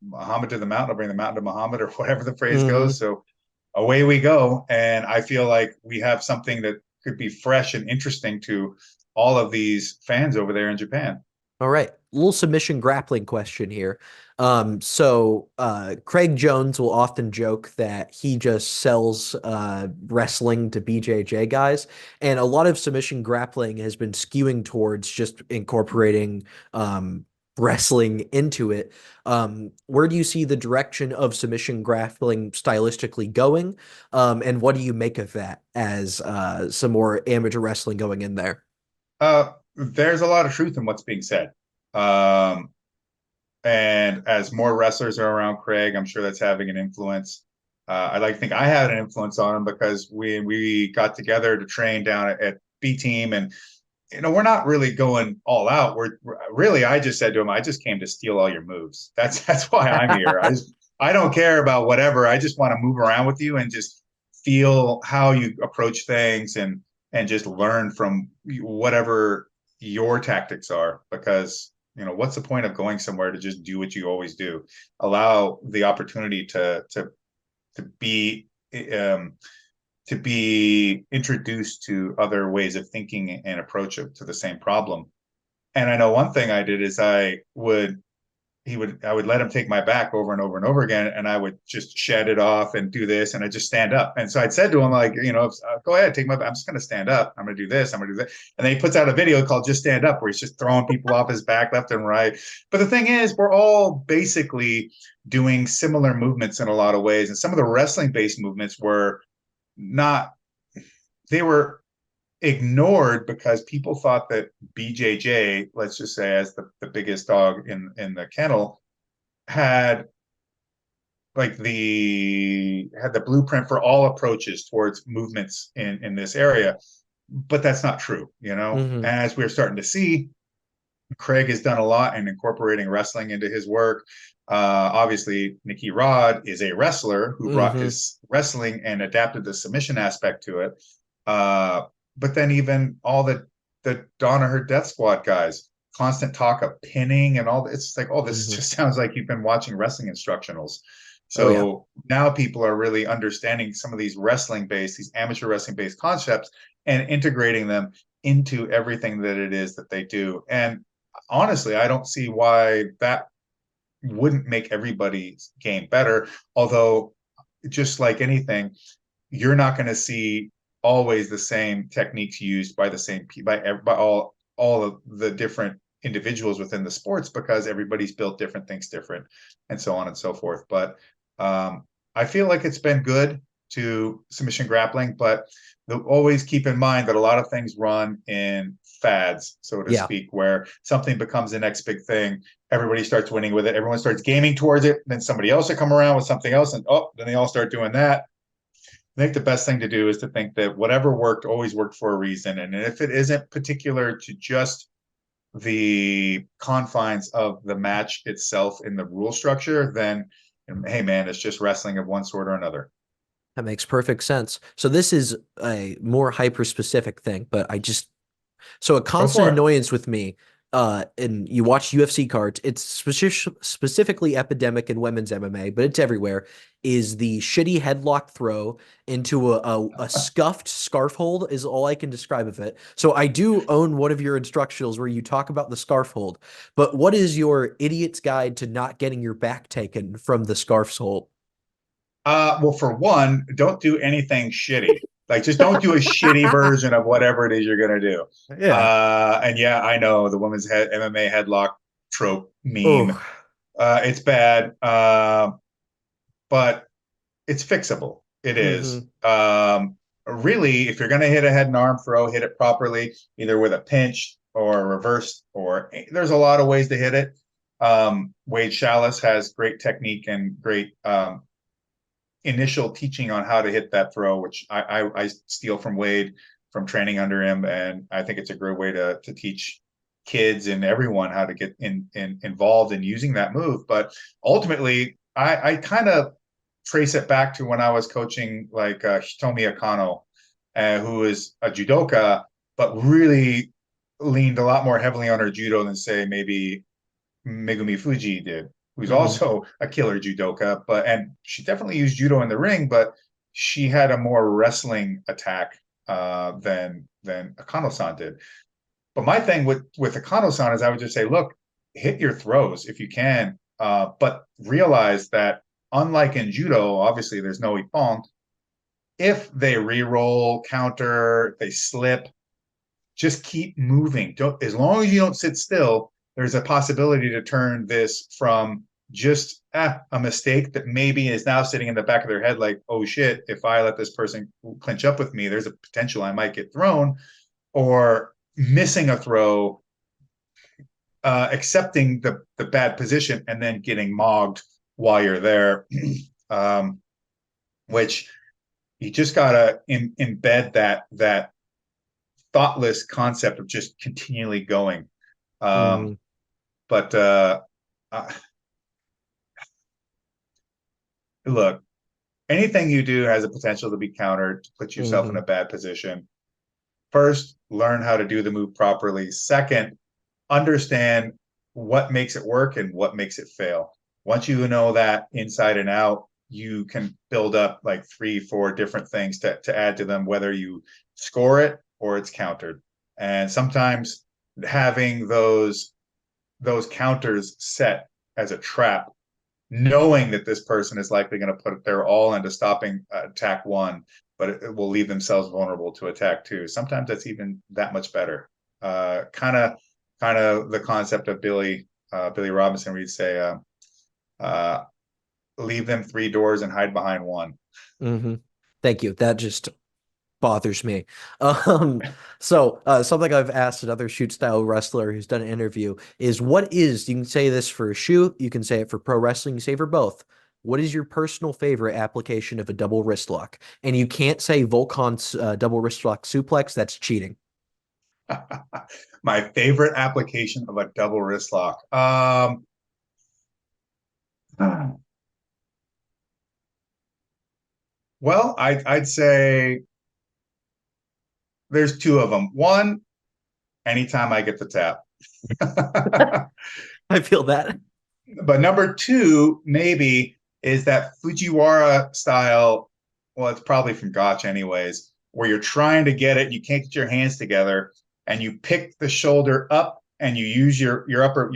Muhammad to the mountain, I'll bring the mountain to Muhammad, or whatever the phrase Hmm. goes. So away we go. And I feel like we have something that could be fresh and interesting to all of these fans over there in Japan. All right. Little submission grappling question here. Craig Jones will often joke that he just sells wrestling to BJJ guys, and a lot of submission grappling has been skewing towards just incorporating wrestling into it. Where do you see the direction of submission grappling stylistically going? And what do you make of that as some more amateur wrestling going in there? There's a lot of truth in what's being said. Um, and as more wrestlers are around Craig, I'm sure that's having an influence. I like to think I had an influence on him, because we got together to train down at B Team, and we're not really going all out. We're really, I just said to him, I just came to steal all your moves. That's why I'm here. I don't care about whatever. I just want to move around with you and just feel how you approach things, and just learn from whatever your tactics are, because what's the point of going somewhere to just do what you always do? Allow the opportunity to be um, to be introduced to other ways of thinking and approach to the same problem. And I know one thing I did is I would let him take my back over and over and over again, and I would just shed it off and do this, and I just stand up. And so I'd said to him, like, go ahead, take my back. I'm just going to stand up. I'm going to do this. I'm going to do that. And then he puts out a video called "Just Stand Up," where he's just throwing people off his back left and right. But the thing is, we're all basically doing similar movements in a lot of ways, and some of the wrestling-based movements were not. They were ignored because people thought that BJJ, let's just say as the biggest dog in the kennel, had had the blueprint for all approaches towards movements in this area. But that's not true, Hmm. as we're starting to see, Craig has done a lot in incorporating wrestling into his work. Obviously, Nikki Rod is a wrestler who brought Hmm. his wrestling and adapted the submission aspect to it. Uh, but then even all the Danaher Death Squad guys, constant talk of pinning and all. It's like, oh, this Hmm. just sounds like you've been watching wrestling instructionals. Oh yeah. So now people are really understanding some of these amateur wrestling based concepts and integrating them into everything that it is that they do. And honestly, I don't see why that wouldn't make everybody's game better. Although, just like anything, you're not going to see always the same techniques used by the same by all of the different individuals within the sports, because everybody's built different things different, and so on and so forth. But I feel like it's been good to submission grappling, but always keep in mind that a lot of things run in fads, so to Yeah. speak, where something becomes the next big thing. Everybody starts winning with it. Everyone starts gaming towards it. Then somebody else will come around with something else, and then they all start doing that. I think the best thing to do is to think that whatever worked always worked for a reason. And if it isn't particular to just the confines of the match itself in the rule structure, then hey man, it's just wrestling of one sort or another. That makes perfect sense. So this is a more hyper specific thing, but so a Go constant for it. annoyance with me, and you watch UFC cards, it's specifically epidemic in women's MMA, but it's everywhere, is the shitty headlock throw into a scuffed scarf hold is all I can describe of it. So I do own one of your instructionals where you talk about the scarf hold, but what is your idiot's guide to not getting your back taken from the scarf hold? Well, for one, don't do anything shitty. Like, just don't do a shitty version of whatever it is you're gonna do. Yeah. And yeah, I know the women's MMA headlock trope meme. Oh. It's bad, but it's fixable. It is. Hmm. Really, if you're going to hit a head and arm throw, hit it properly, either with a pinch or a reverse, or there's a lot of ways to hit it. Wade Chalice has great technique and great initial teaching on how to hit that throw, which I steal from Wade from training under him. And I think it's a great way to teach kids and everyone how to get involved in using that move. But ultimately, I kind of trace it back to when I was coaching like Hitomi Akano, who is a judoka, but really leaned a lot more heavily on her judo than say maybe Megumi Fuji did, who's Hmm. also a killer judoka, and she definitely used judo in the ring, but she had a more wrestling attack than Akano-san did. But my thing with Akano-san is I would just say, look, hit your throws if you can, but realize that unlike in judo, obviously there's no ippon. If they re-roll, counter, they slip, just keep moving. Don't, as long as you don't sit still, there's a possibility to turn this from just a mistake that maybe is now sitting in the back of their head, like, oh shit, if I let this person clinch up with me, there's a potential I might get thrown, or missing a throw, accepting the bad position, and then getting mogged while you're there. um, which you just gotta embed that thoughtless concept of just continually going. Um, Hmm. but uh, look, anything you do has a potential to be countered, to put yourself in Hmm. a bad position. First, learn how to do the move properly. Second, understand what makes it work and what makes it fail. Once you know that inside and out, you can build up like 3, 4 different things to add to them, whether you score it or it's countered. And sometimes having those counters set as a trap, knowing that this person is likely going to put their all into stopping attack one, but it will leave themselves vulnerable to attack two. Sometimes that's even that much better. Kind of the concept of Billy Robinson, where he'd say, uh, "Leave them three doors and hide behind one." Hmm. Thank you. That just bothers me. Um, something I've asked another shoot style wrestler who's done an interview is you can say this for a shoot, you can say it for pro wrestling, you say it for both. What is your personal favorite application of a double wrist lock? And you can't say Volkan's double wrist lock suplex, that's cheating. My favorite application of a double wrist lock. Well, I'd say there's two of them. One, anytime I get the tap. I feel that. But number two, maybe, is that Fujiwara style. Well, it's probably from Gotch, anyways, where you're trying to get it, you can't get your hands together, and you pick the shoulder up, and you use your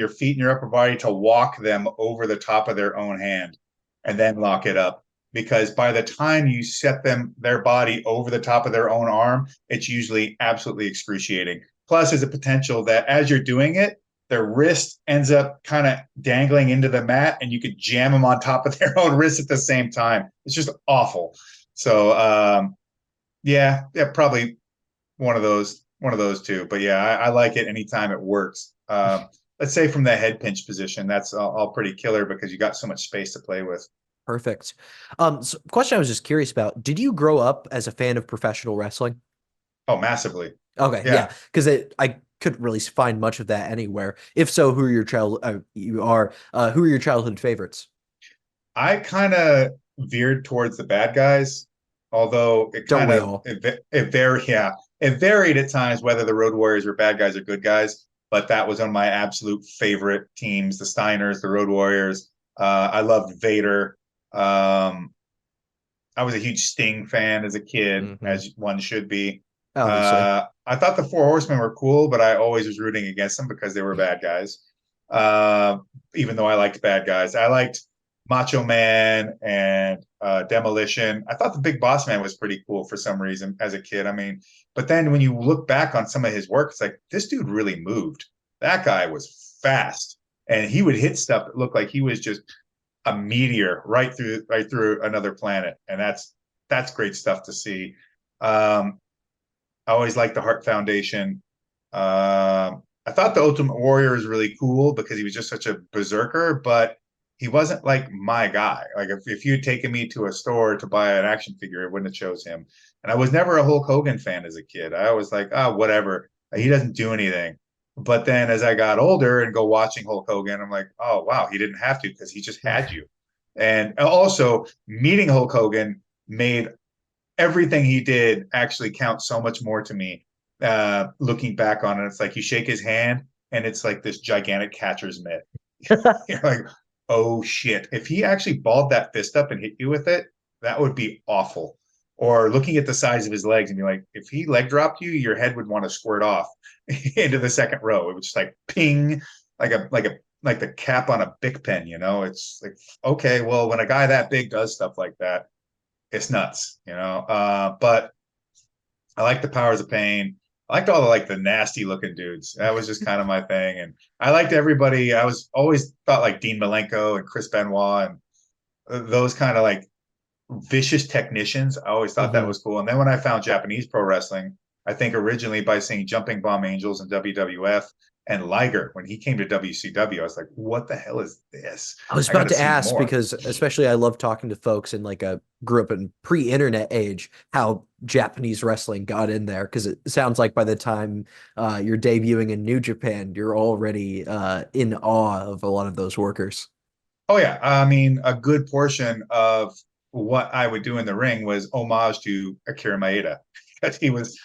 feet and your upper body to walk them over the top of their own hand, and then lock it up. Because by the time you set their body over the top of their own arm, it's usually absolutely excruciating. Plus, there's a potential that as you're doing it, their wrist ends up kind of dangling into the mat, and you could jam them on top of their own wrist at the same time. It's just awful. So yeah, probably one of those two. But yeah, I like it anytime it works. Let's say from the head pinch position, that's all pretty killer because you got so much space to play with. Perfect. Question I was just curious about, did you grow up as a fan of professional wrestling? Oh, massively. Okay, yeah, Yeah, because I couldn't really find much of that anywhere. If so, who are your childhood favorites? I kind of veered towards the bad guys, although it Don't kind we of all? it varied at times whether the Road Warriors were bad guys or good guys. But that was one of my absolute favorite teams: the Steiners, the Road Warriors. I loved Vader. Um, I was a huge Sting fan as a kid, Hmm. as one should be. Obviously. I thought the Four Horsemen were cool, but I always was rooting against them because they were bad guys. Uh, Even though I liked bad guys, I liked Macho Man and Demolition. I thought the Big Boss Man was pretty cool for some reason as a kid. I mean, but then when you look back on some of his work, it's like this dude really moved. That guy was fast, and he would hit stuff that looked like he was just a meteor right through another planet, and that's great stuff to see. I always liked the Heart Foundation. I thought the Ultimate Warrior is really cool because he was just such a berserker, but he wasn't like my guy. Like if you had taken me to a store to buy an action figure, it wouldn't have chose him. And I was never a Hulk Hogan fan as a kid. I was like, oh, whatever. He doesn't do anything. But then as I got older and go watching Hulk Hogan, I'm like, oh wow, he didn't have to because he just had you. And also meeting Hulk Hogan made everything he did actually count so much more to me. Looking back on it, it's like you shake his hand and it's like this gigantic catcher's mitt. You're like, oh shit. If he actually balled that fist up and hit you with it, that would be awful. Or looking at the size of his legs and you're like, if he leg dropped you, your head would want to squirt off into the second row. It was just like ping, like the cap on a Bic pen, you know? It's like, okay, well, when a guy that big does stuff like that, it's nuts, you know. But I like the Powers of Pain. I liked all the like the nasty looking dudes. That was just kind of my thing. And I liked everybody. I was always thought like Dean Malenko and Chris Benoit and those kind of like vicious technicians. I always thought that Hmm. was cool. And then when I found Japanese pro wrestling, I think originally by seeing Jumping Bomb Angels and WWF and Liger when he came to WCW, I was like, what the hell is this? I was I got about to to see ask more. because especially I love talking to folks in like a grew up in pre-internet age, how Japanese wrestling got in there. Because it sounds like by the time you're debuting in New Japan, you're already in awe of a lot of those workers. Oh yeah, I mean, a good portion of what I would do in the ring was homage to Akira Maeda because he was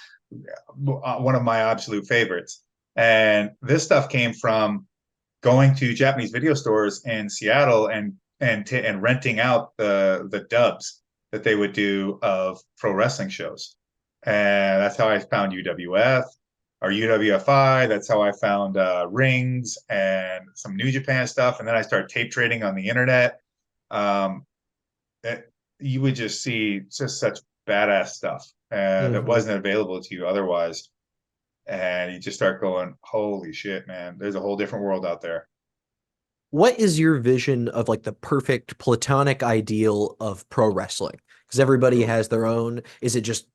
one of my absolute favorites. And this stuff came from going to Japanese video stores in Seattle and renting out the dubs that they would do of pro wrestling shows. And that's how I found UWF. or UWFI. That's how I found rings and some New Japan stuff. And then I started tape trading on the internet. Um, you would just see just such badass stuff that Hmm. wasn't available to you otherwise. And you just start going, holy shit, man, there's a whole different world out there. What is your vision of like the perfect platonic ideal of pro wrestling? Because everybody Ooh. has their own. Is it just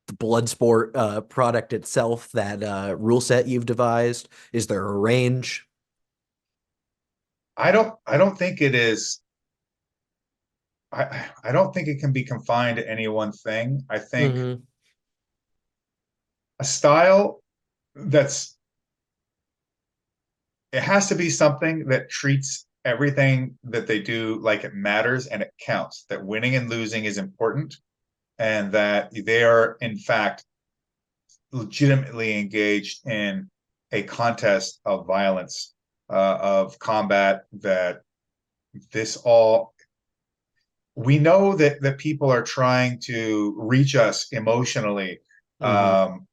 the blood sport product itself, that rule set you've devised? Is there a range? I don't think it is. I don't think it can be confined to any one thing. I think Hmm. a style that's it has to be something that treats everything that they do like it matters and it counts, that winning and losing is important, and that they are in fact legitimately engaged in a contest of violence, of combat, that this all we know that people are trying to reach us emotionally, Hmm. um,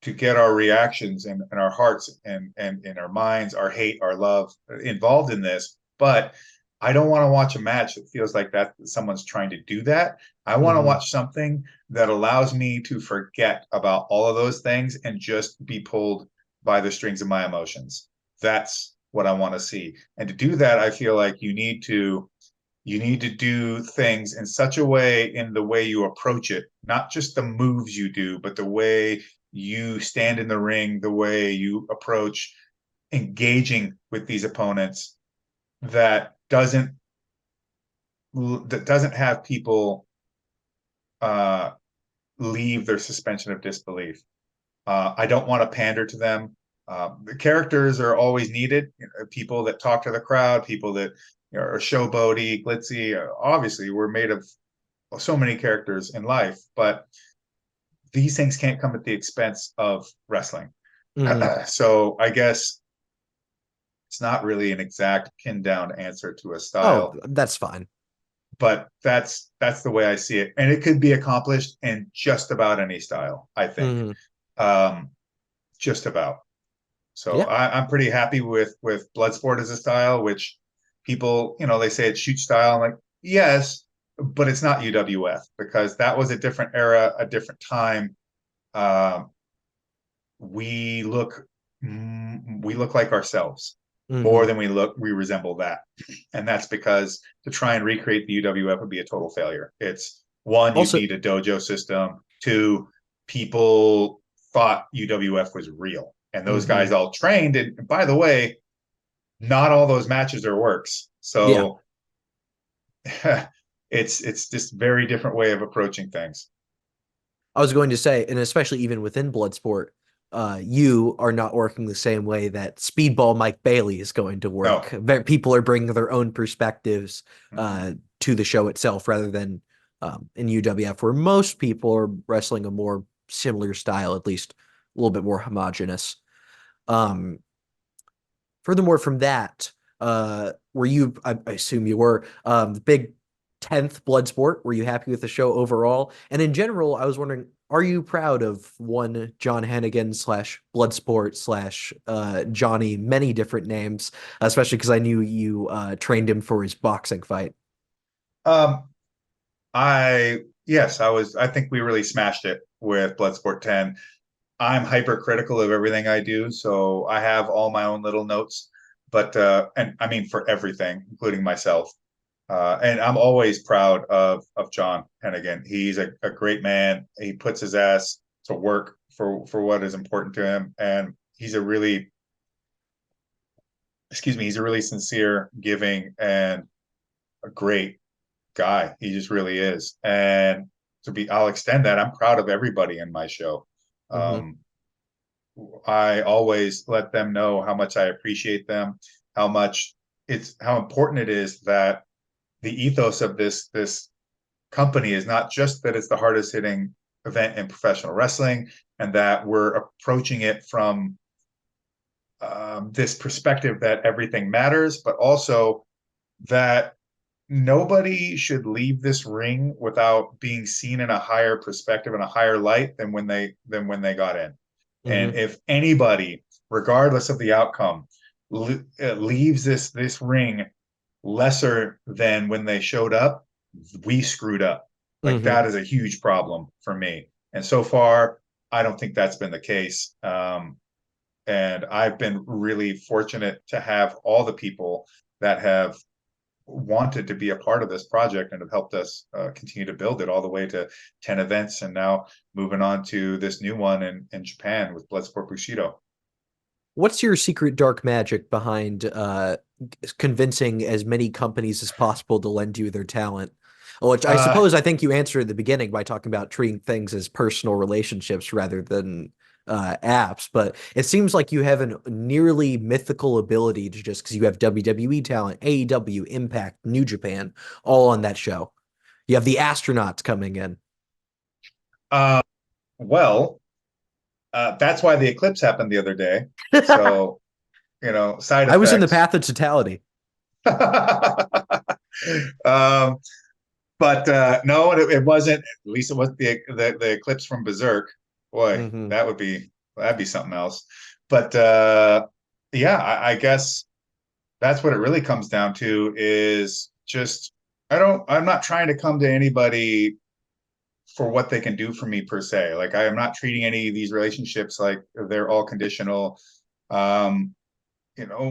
to get our reactions and our hearts and in our minds, our hate, our love involved in this. But I don't want to watch a match that feels like that someone's trying to do that. I want to Hmm. watch something that allows me to forget about all of those things and just be pulled by the strings of my emotions. That's what I want to see. And to do that, I feel like you need to do things in such a way, in the way you approach it, not just the moves you do, but the way you stand in the ring, the way you approach engaging with these opponents, that doesn't have people uh, leave their suspension of disbelief. I don't want to pander to them. The characters are always needed. People that talk to the crowd, people that are showboaty, glitzy. Obviously, we're made of so many characters in life, but these things can't come at the expense of wrestling. Hmm. So I guess it's not really an exact pin down answer to a Oh, style, that's fine. but that's the way I see it, and it could be accomplished in just about any style. I think, Hmm. um, just about. So Yeah. I'm pretty happy with Bloodsport as a style, which people, they say it's shoot style. I'm like, yes, but it's not UWF, because that was a different era, a different time. Um, we look we look like ourselves more Hmm. than we resemble that, and that's because to try and recreate the UWF would be a total failure. It's one, you'd Also, need a dojo system. Two, people thought UWF was real, and those guys hmm, all trained. And by the way, not all those matches are works. yeah. So it's just very different way of approaching things. I was going to say, and especially even within Bloodsport, you are not working the same way that Speedball Mike Bailey is going to work. No. People are bringing their own perspectives Mm-hmm. to the show itself, rather than in UWF, where most people are wrestling a more similar style, at least a little bit more homogenous. Um, Furthermore, from that, were you, I assume you were, the big 10th Bloodsport, were you happy with the show overall? And in general, I was wondering, are you proud of one John Hannigan slash Bloodsport slash Johnny, many different names, especially because I knew you trained him for his boxing fight? Um, yes, I think we really smashed it with Bloodsport 10. I'm hypercritical of everything I do, so I have all my own little notes, but and I mean for everything, including myself. And I'm always proud of John Hennigan. He's a great man. He puts his ass to work for what is important to him, and he's a really sincere, giving, and a great guy. He just really is. And I'll extend that. I'm proud of everybody in my show. Hmm. Um, I always let them know how much I appreciate them, how important it is that the ethos of this company is not just that it's the hardest hitting event in professional wrestling, and that we're approaching it from this perspective that everything matters, but also that nobody should leave this ring without being seen in a higher perspective and a higher light than when they got in. And Hmm. if anybody, regardless of the outcome, leaves this ring lesser than when they showed up, we screwed up. Like Hmm. that is a huge problem for me. And so far, I don't think that's been the case. And I've been really fortunate to have all the people that have wanted to be a part of this project and have helped us continue to build it all the way to 10 events and now moving on to this new one in Japan with Bloodsport Bushido. What's your secret dark magic behind convincing as many companies as possible to lend you their talent? Which I Uh, suppose I think you answered at the beginning by talking about treating things as personal relationships rather than apps. But it seems like you have a nearly mythical ability to just because you have WWE talent, AEW, Impact, New Japan, all on that show. You have the astronauts coming in. uh, well, that's why the eclipse happened the other day. So, side I was in the effects. path of totality. um, but no, it wasn't. At least it was the eclipse from Berserk. Boy, Hmm. that'd be something else. But yeah, I guess that's what it really comes down to is just I'm not trying to come to anybody for what they can do for me per se. Like I am not treating any of these relationships like they're all conditional. Um,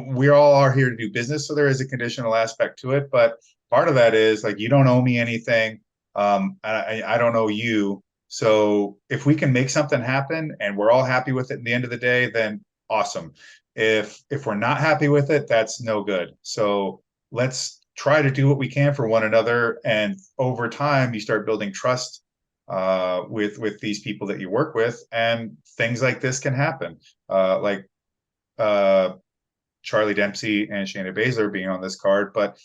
we all are here to do business, so there is a conditional aspect to it. But part of that is like you don't owe me anything. I don't owe you. So if we can make something happen and we're all happy with it at the end of the day, then awesome. If we're not happy with it, that's no good. So let's try to do what we can for one another, and over time, you start building trust with these people that you work with, and things like this can happen. Like uh, Charlie Dempsey and Shayna Baszler being on this card. But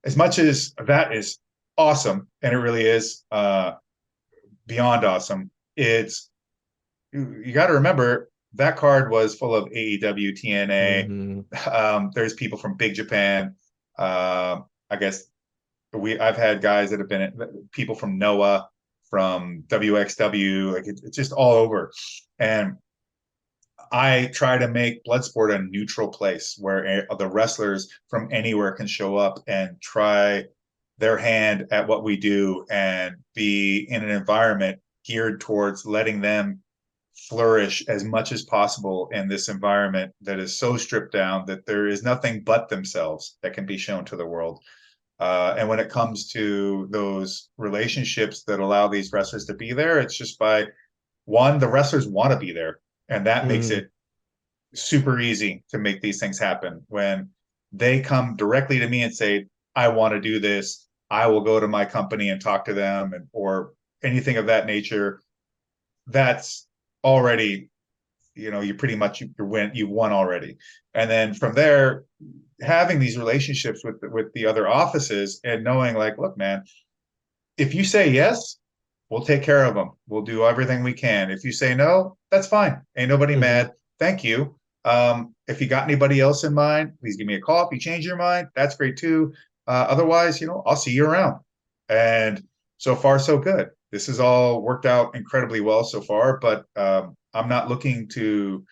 as much as that is awesome, and it really is beyond awesome, it's you got to remember that card was full of AEW, TNA. Hmm. There's people from Big Japan. I guess I've had guys that have been people from Noah, from WXW. Like it's just all over, and I try to make Bloodsport a neutral place where the wrestlers from anywhere can show up and try their hand at what we do and be in an environment geared towards letting them flourish as much as possible in this environment that is so stripped down that there is nothing but themselves that can be shown to the world. And when it comes to those relationships that allow these wrestlers to be there, it's just by one, the wrestlers want to be there, and that makes Hmm. it super easy to make these things happen. When they come directly to me and say, I want to do this, I will go to my company and talk to them and or anything of that nature. That's already, you pretty much you won already. And then from there, having these relationships with the other offices and knowing like, look, man, if you say yes, we'll take care of them. We'll do everything we can. If you say no, that's fine. Ain't nobody Hmm. mad. Thank you. If you got anybody else in mind, please give me a call. If you change your mind, that's great too. Otherwise, I'll see you around. And so far, so good. This has all worked out incredibly well so far, but I'm not looking to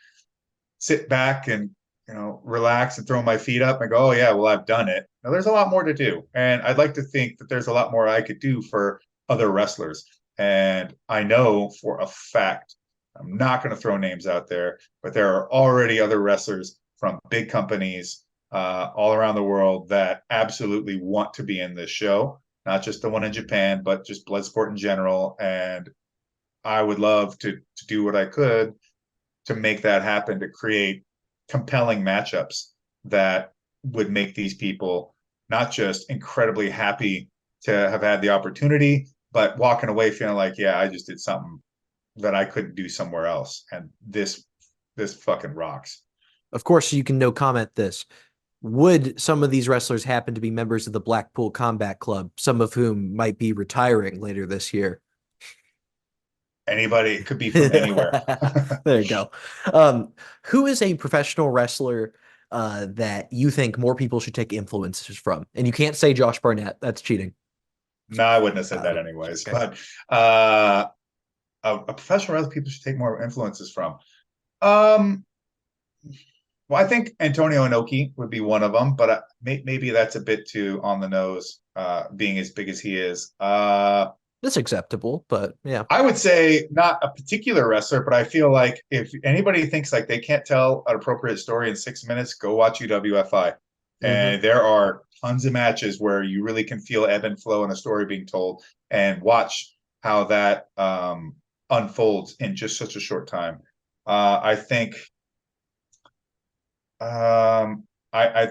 sit back and relax and throw my feet up and go, oh yeah, well I've done it. Now there's a lot more to do, and I'd like to think that there's a lot more I could do for other wrestlers. And I know for a fact, I'm not going to throw names out there, but there are already other wrestlers from big companies all around the world that absolutely want to be in this show, not just the one in Japan, but just Bloodsport in general. And I would love to do what I could to make that happen, to create compelling matchups that would make these people not just incredibly happy to have had the opportunity, but walking away feeling like, yeah, I just did something that I couldn't do somewhere else. And this fucking rocks. Of course, you can no comment this. Would some of these wrestlers happen to be members of the Blackpool Combat Club, some of whom might be retiring later this year? Anybody, it could be from anywhere. There you go. Um, who is a professional wrestler that you think more people should take influences from? And you can't say Josh Barnett. That's cheating. No, I wouldn't have said that anyways. Okay. But a professional wrestler people should take more influences from. Um, well, I think Antonio Noki would be one of them, but maybe that's a bit too on the nose, being as big as he is. That's acceptable, but yeah. I would say not a particular wrestler, but I feel like if anybody thinks like they can't tell an appropriate story in 6 minutes, go watch UWFI. Hmm. And there are tons of matches where you really can feel ebb and flow in a story being told, and watch how that unfolds in just such a short time. I think I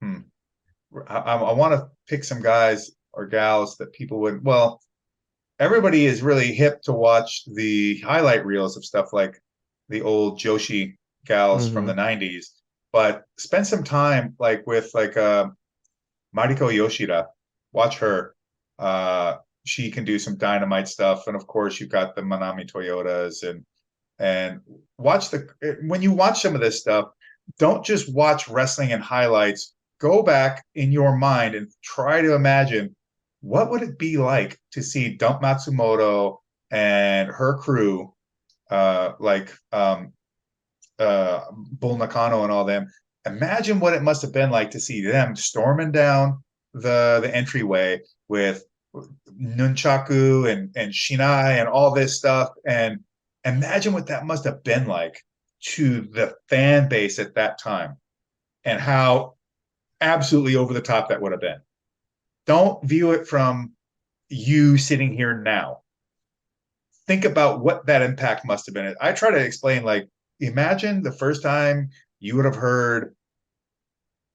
hmm, I want to pick some guys or gals that people would. Well, everybody is really hip to watch the highlight reels of stuff like the old Joshi gals from the Hmm. 90s, but spend some time like with like Mariko Yoshida. Watch her. Uh, she can do some dynamite stuff, and of course you've got the Manami Toyotas, and watch the when you watch some of this stuff, don't just watch wrestling and highlights. Go back in your mind and try to imagine what would it be like to see Dump Matsumoto and her crew, like Bull Nakano and all them. Imagine what it must have been like to see them storming down the entryway with nunchaku and shinai and all this stuff, and imagine what that must have been like to the fan base at that time, and how absolutely over the top that would have been. Don't view it from you sitting here now. Think about what that impact must have been. I try to explain, like, imagine the first time you would have heard,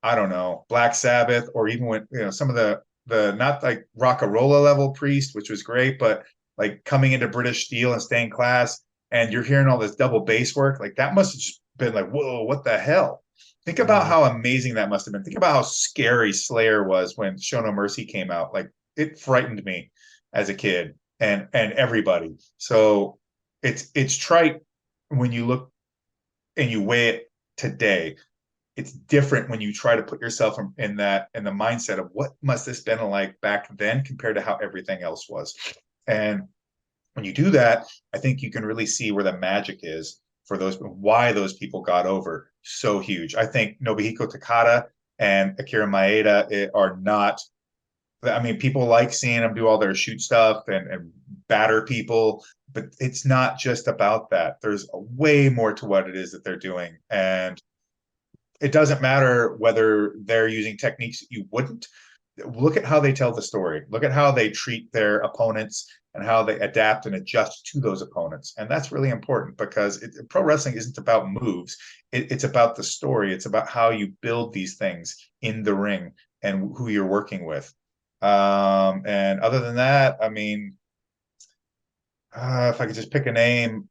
I don't know, Black Sabbath, or even when, some of the not like Rockarola level Priest, which was great, but like coming into British Steel and staying class, and you're hearing all this double bass work. Like that must have just been like, whoa, what the hell? Think about Hmm. how amazing that must have been. Think about how scary Slayer was when Show No Mercy came out. Like it frightened me as a kid, and everybody. So it's trite when you look and you weigh it today. It's different when you try to put yourself in the mindset of what must this been like back then compared to how everything else was. And when you do that, I think you can really see where the magic is for those, why those people got over so huge. I think Nobuhiko Takada and Akira Maeda are not. I mean, people like seeing them do all their shoot stuff and batter people, but it's not just about that. There's way more to what it is that they're doing, and it doesn't matter whether they're using techniques that you wouldn't. Look at how they tell the story. Look at how they treat their opponents and how they adapt and adjust to those opponents. And that's really important because pro wrestling isn't about moves. It's about the story. It's about how you build these things in the ring and who you're working with. And other than that, I mean, if I could just pick a name,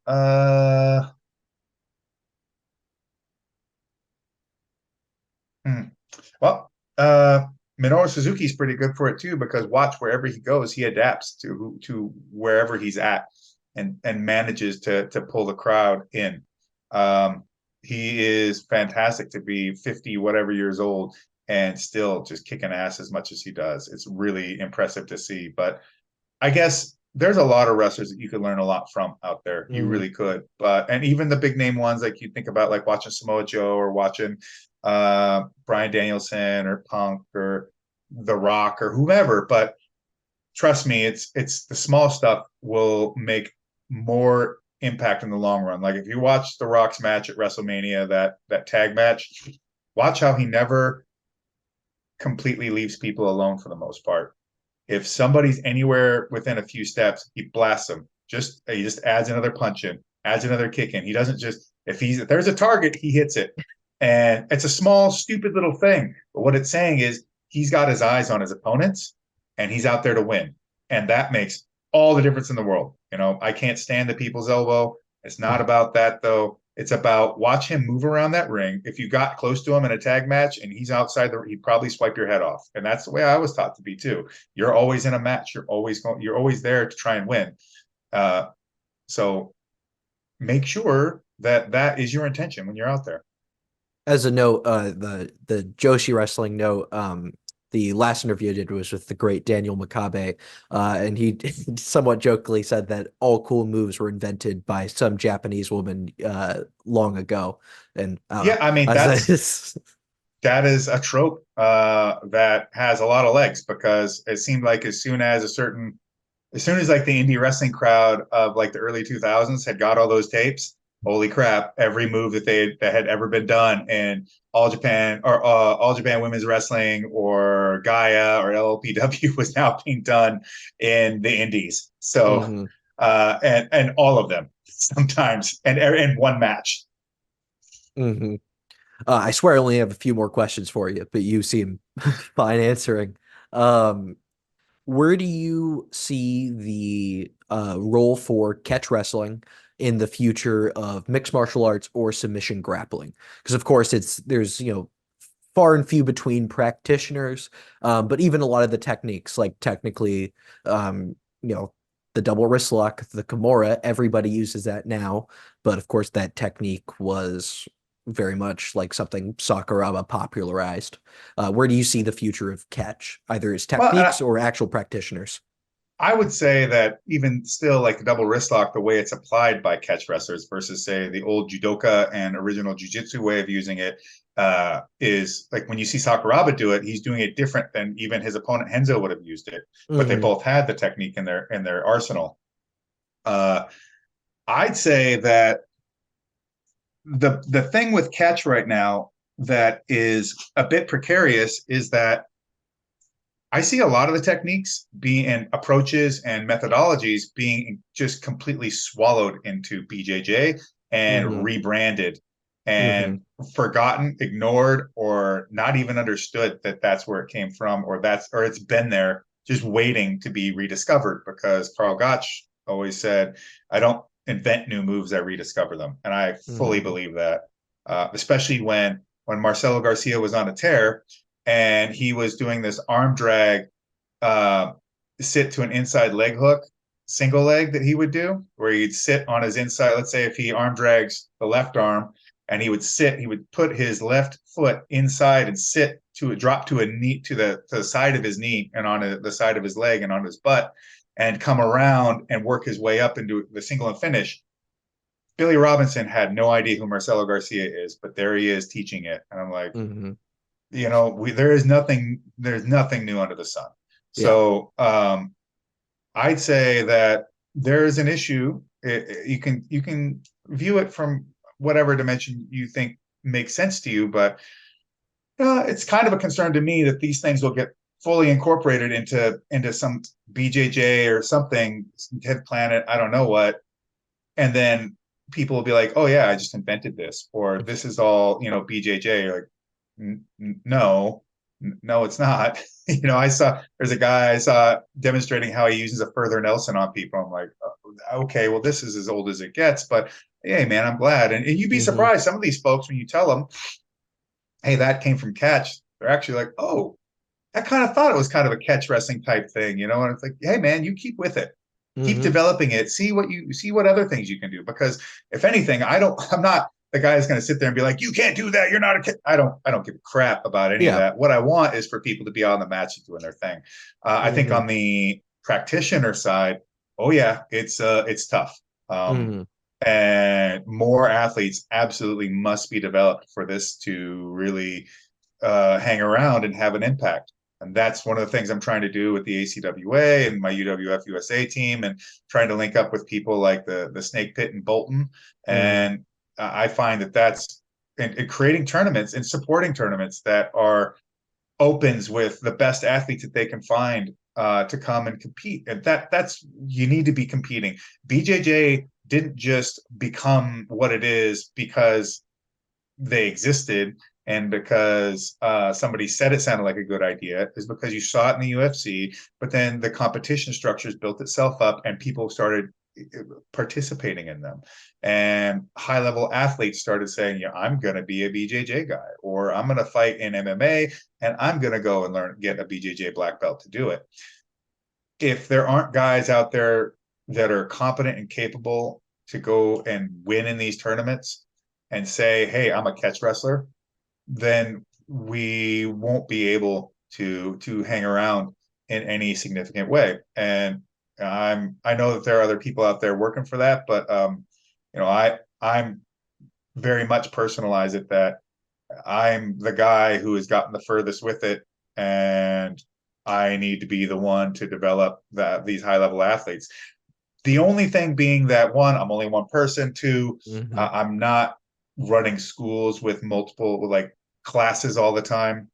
hmm. Well, Minoru Suzuki's pretty good for it too, because watch wherever he goes, he adapts to wherever he's at, and manages to pull the crowd in. Um, he is fantastic to be 50 whatever years old and still just kicking ass as much as he does. It's really impressive to see. But I guess there's a lot of wrestlers that you could learn a lot from out there. You Hmm. really could. But and even the big name ones, like you think about like watching Samoa Joe or watching Brian Danielson or Punk or The Rock or whomever. But trust me, it's the small stuff will make more impact in the long run. Like if you watch The Rock's match at WrestleMania, that tag match, watch how he never completely leaves people alone for the most part. If somebody's anywhere within a few steps, he blasts them. He just adds another punch in, adds another kick in. He doesn't just if there's a target, he hits it. And it's a small, stupid little thing. But what it's saying is he's got his eyes on his opponents and he's out there to win. And that makes all the difference in the world. I can't stand the people's elbow. It's not about that though. It's about watch him move around that ring. If you got close to him in a tag match and he's outside he'd probably swipe your head off. And that's the way I was taught to be too. You're always in a match. You're always there to try and win. Uh, so make sure that that is your intention when you're out there. As a note, the Joshi wrestling note, The last interview I did was with the great Daniel Makabe, and he somewhat jokingly said that all cool moves were invented by some Japanese woman long ago. And I don't Yeah, know. I mean I was, that is a trope that has a lot of legs because it seemed like as soon as like the indie wrestling crowd of like the early 2000s had got all those tapes, holy crap, every move that had ever been done in All Japan Women's Wrestling or Gaia or LLPW was now being done in the indies. So Mhm, and all of them sometimes and in one match. mhm. I swear I only have a few more questions for you, but you seem fine answering. Um, where do you see the role for catch wrestling in the future of mixed martial arts or submission grappling? Because of course there's far and few between practitioners, but even a lot of the techniques, like technically, um, you know, the double wrist lock, the Kimura, everybody uses that now, but of course that technique was very much like something Sakuraba popularized. Where do you see the future of catch, either as Well, techniques or actual practitioners? I would say that even still, like the double wrist lock, the way it's applied by catch wrestlers versus, say, the old judoka and original jujitsu way of using it is like when you see Sakuraba do it, he's doing it different than even his opponent Henzo would have used it. But they Hmm. both had the technique in their arsenal. Uh, I'd say that the thing with catch right now that is a bit precarious is that I see a lot of the techniques being and approaches and methodologies being just completely swallowed into BJJ and Hmm. rebranded and Hmm. forgotten, ignored, or not even understood that that's where it came from, or it's been there just waiting to be rediscovered. Because Carl Gotch always said, "I don't invent new moves; I rediscover them," and I fully Hmm. believe that. Especially when Marcelo Garcia was on a tear and he was doing this arm drag uh, sit to an inside leg hook single leg that he would do, where he'd sit on his inside. Let's say if he arm drags the left arm and he would put his left foot inside and sit to a drop to a knee to the side of his knee and on the side of his leg and on his butt and come around and work his way up into the single and finish. Billy Robinson had no idea who Marcelo Garcia is, but there he is teaching it. And I'm like, Hmm. there's nothing new under the sun. Yeah. So I'd say that there is an issue. You can view it from whatever dimension you think makes sense to you, but it's kind of a concern to me that these things will get fully incorporated into some BJJ or something, 10th Planet, I don't know what, and then people will be like, "Oh yeah, I just invented this," or "This is all BJJ." You're like, no, no, it's not. I saw there's a guy I saw demonstrating how he uses a further Nelson on people. I'm like, okay, well, this is as old as it gets, but hey, man, I'm glad. And you'd be Hmm. surprised some of these folks when you tell them, hey, that came from catch. They're actually like, oh, I kind of thought it was kind of a catch wrestling type thing, And it's like, hey, man, you keep with it, keep Hmm. developing it, see what other things you can do. Because if anything, I'm not the guy who's going to sit there and be like, you can't do that. You're not a kid. I don't give a crap about any of Yeah. that. What I want is for people to be on the match and doing their thing. I think Hmm. on the practitioner side, oh yeah, it's tough. Hmm. And more athletes absolutely must be developed for this to really hang around and have an impact. And that's one of the things I'm trying to do with the ACWA and my UWF USA team, and trying to link up with people like the Snake Pit and Bolton. Hmm. And I find that's and creating tournaments and supporting tournaments that are opens with the best athletes that they can find to come and compete. And that's you need to be competing. BJJ didn't just become what it is because they existed and because somebody said it sounded like a good idea, is because you saw it in the UFC, but then the competition structures built itself up and people started participating in them. And high level athletes started saying, yeah, I'm going to be a BJJ guy, or I'm going to fight in MMA and I'm going to go and get a BJJ black belt to do it. If there aren't guys out there that are competent and capable to go and win in these tournaments and say, hey, I'm a catch wrestler, then we won't be able to hang around in any significant way. And I know that there are other people out there working for that, but I'm very much personalize it that I'm the guy who has gotten the furthest with it, and I need to be the one to develop these high level athletes. The only thing being that one, I'm only one person. Two, Hmm. I'm not running schools with multiple like classes all the time.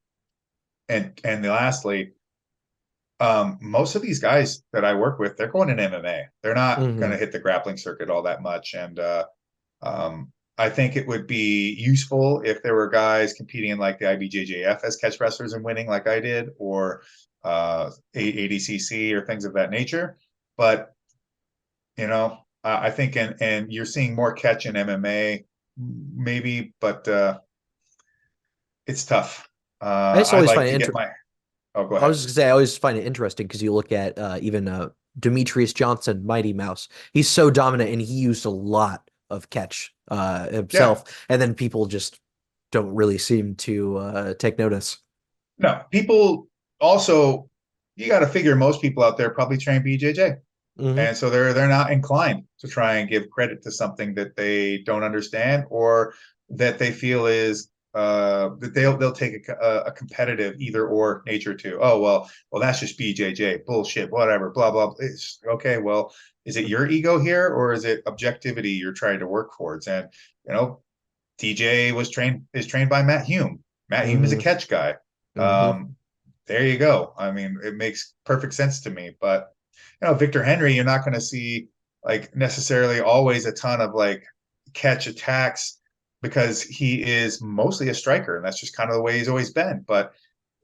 And lastly, most of these guys that I work with, they're going in MMA. They're not going Hmm. to hit the grappling circuit all that much. And um, I think it would be useful if there were guys competing in like the IBJJF as catch wrestlers and winning like I did, or ADCC or things of that nature. But I think and you're seeing more catch in MMA, maybe, but it's tough. I just I'd always like find it to get my. Oh, go I ahead. was just gonna say I always find it interesting because you look at even Demetrius Johnson, Mighty Mouse. He's so dominant and he used a lot of catch Yeah. himself, and then people just don't really seem to take notice. No, people also, you got to figure most people out there probably train BJJ. Hmm. And so they're not inclined to try and give credit to something that they don't understand, or that they feel is that they'll take a competitive either or nature to. Oh, well that's just BJJ bullshit, whatever, blah blah. It's okay. Well, is it your ego here, or is it objectivity you're trying to work towards? And you know, TJ is trained by Matt Hume. Matt Hume is a Hmm. catch guy. Hmm. Um, there you go. I mean, it makes perfect sense to me. But Victor Henry, you're not going to see like necessarily always a ton of like catch attacks because he is mostly a striker, and that's just kind of the way he's always been. But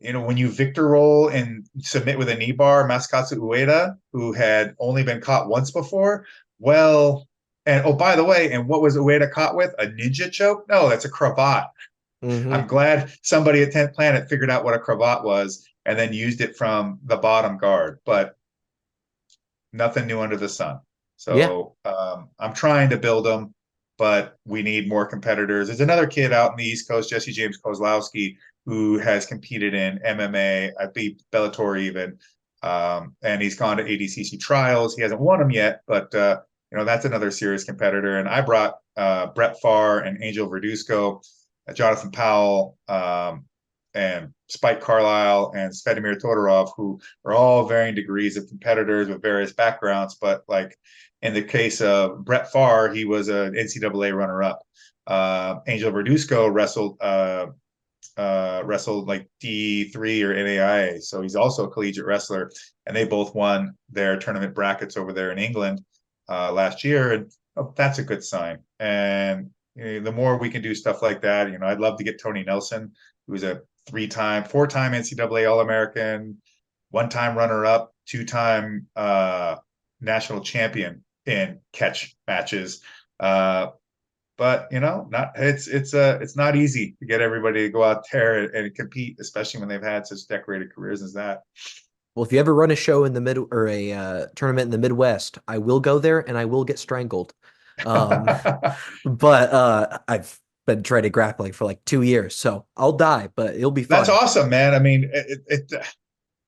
when you Victor roll and submit with a knee bar, Masakatsu Ueda, who had only been caught once before, well, and oh, by the way, and what was Ueda caught with? A ninja choke? No, that's a cravat. I'm Hmm. glad somebody at 10th Planet figured out what a cravat was and then used it from the bottom guard. But nothing new under the sun. Yeah. So I'm trying to build them, but we need more competitors. There's another kid out in the East Coast, Jesse James Kozlowski, who has competed in MMA. I beat Bellator even, and he's gone to ADCC trials. He hasn't won them yet, but that's another serious competitor. And I brought Brett Farr and Angel Verduzco, Jonathan Powell, and Spike Carlisle and Svetomir Todorov, who are all varying degrees of competitors with various backgrounds. But like in the case of Brett Farr, he was an NCAA runner-up. Angel Verduzco wrestled like D3 or NAIA, so he's also a collegiate wrestler, and they both won their tournament brackets over there in England last year, and that's a good sign. And the more we can do stuff like that, I'd love to get Tony Nelson, who's a four-time NCAA All-American, one-time runner-up, two-time national champion in catch matches. But not it's not easy to get everybody to go out there and compete, especially when they've had such decorated careers as that. Well, if you ever run a show in the mid or a tournament in the Midwest, I will go there and I will get strangled. Um, but I've been training grappling for like 2 years, so I'll die, but it'll be That's fun. awesome, man. I mean,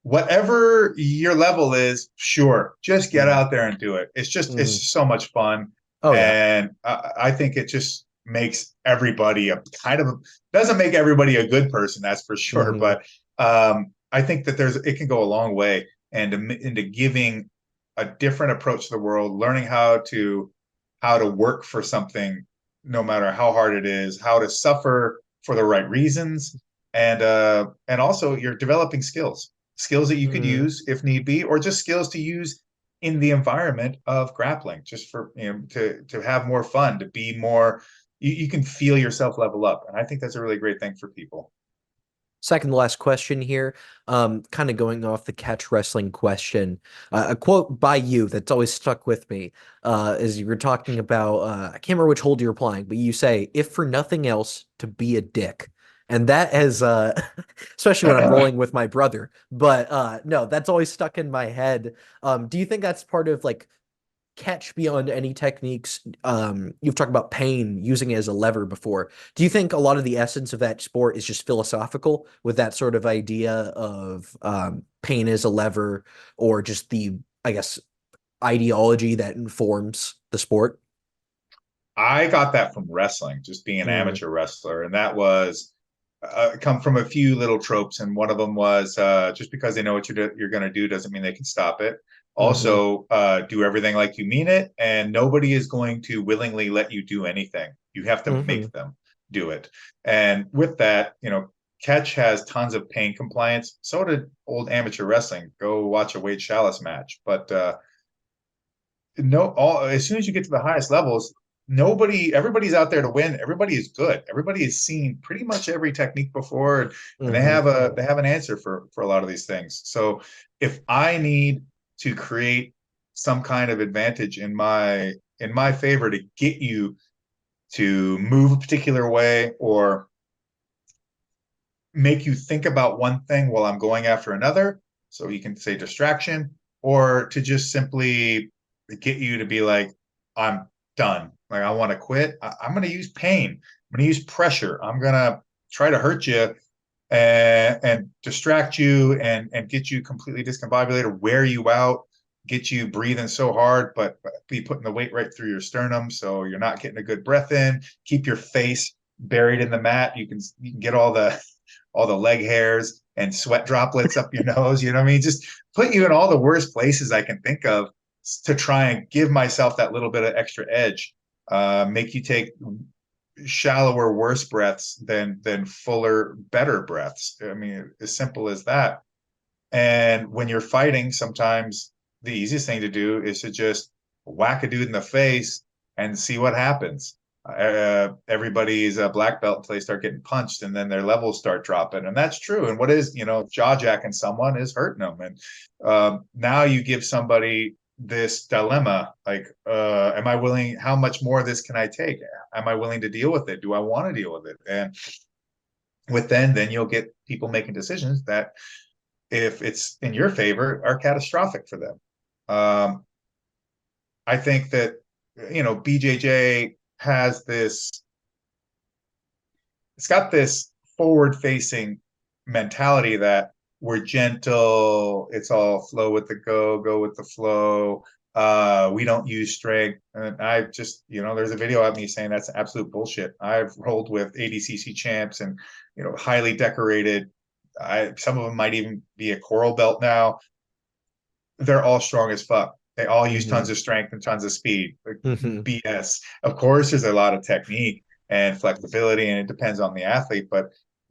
whatever your level is, sure, just get Hmm. out there and do it. Hmm. It's so much fun, Oh yeah. and I think it just makes everybody a kind of doesn't make everybody a good person, that's for sure. Hmm. But I think that it can go a long way and into giving a different approach to the world, learning how to work for something, no matter how hard it is, how to suffer for the right reasons, and also you're developing skills that you could Hmm. use if need be, or just skills to use in the environment of grappling, just for to have more fun, to be more. You can feel yourself level up, and I think that's a really great thing for people. Second to last question here, kind of going off the catch wrestling question. A quote by you that's always stuck with me is you were talking about, I can't remember which hold you're applying, but you say, if for nothing else, to be a dick. And that has, especially when I'm rolling with my brother, but no, that's always stuck in my head. Do you think that's part of like catch beyond any techniques? You've talked about pain, using it as a lever before. Do you think a lot of the essence of that sport is just philosophical, with that sort of idea of pain as a lever, or just the, I guess, ideology that informs the sport? I got that from wrestling, just being an Mm, amateur wrestler, and that was come from a few little tropes. And one of them was just because they know what you're going to do doesn't mean they can stop it. hmm Also, do everything like you mean it, and nobody is going to willingly let you do anything. You have to hmm make them do it. And with that, catch has tons of pain compliance. So did old amateur wrestling. Go watch a Wade Chalice match. But no, all as soon as you get to the highest levels, everybody's out there to win. Everybody is good. Everybody has seen pretty much every technique before, and they hmm have an answer for a lot of these things. So if I need to create some kind of advantage in my favor to get you to move a particular way, or make you think about one thing while I'm going after another, so you can say distraction, or to just simply get you to be like, I'm done. Like, I want to quit. I'm going to use pain. I'm going to use pressure. I'm going to try to hurt you and distract you and get you completely discombobulated, wear you out, get you breathing so hard, but be putting the weight right through your sternum, so you're not getting a good breath in. Keep your face buried in the mat. You can get all the leg hairs and sweat droplets up your nose. You know what I mean? Just put you in all the worst places I can think of to try and give myself that little bit of extra edge. Make you take shallower, worse breaths than fuller, better breaths. I mean, as simple as that. And when you're fighting, sometimes the easiest thing to do is to just whack a dude in the face and see what happens. Everybody's a black belt until they start getting punched, and then their levels start dropping. And that's true. And what is, jaw jacking someone is hurting them. And now you give somebody this dilemma, like, am I willing? How much more of this can I take? Am I willing to deal with it? Do I want to deal with it? And then you'll get people making decisions that, if it's in your favor, are catastrophic for them. I think that, BJJ has it's got this forward facing mentality that we're gentle, it's all flow with the go with the flow. We don't use strength. And I just, there's a video of me saying that's absolute bullshit. I've rolled with ADCC champs and, highly decorated. Some of them might even be a coral belt now. They're all strong as fuck. They all use hmm tons of strength and tons of speed. hmm BS. Of course, there's a lot of technique and flexibility, and it depends on the athlete. But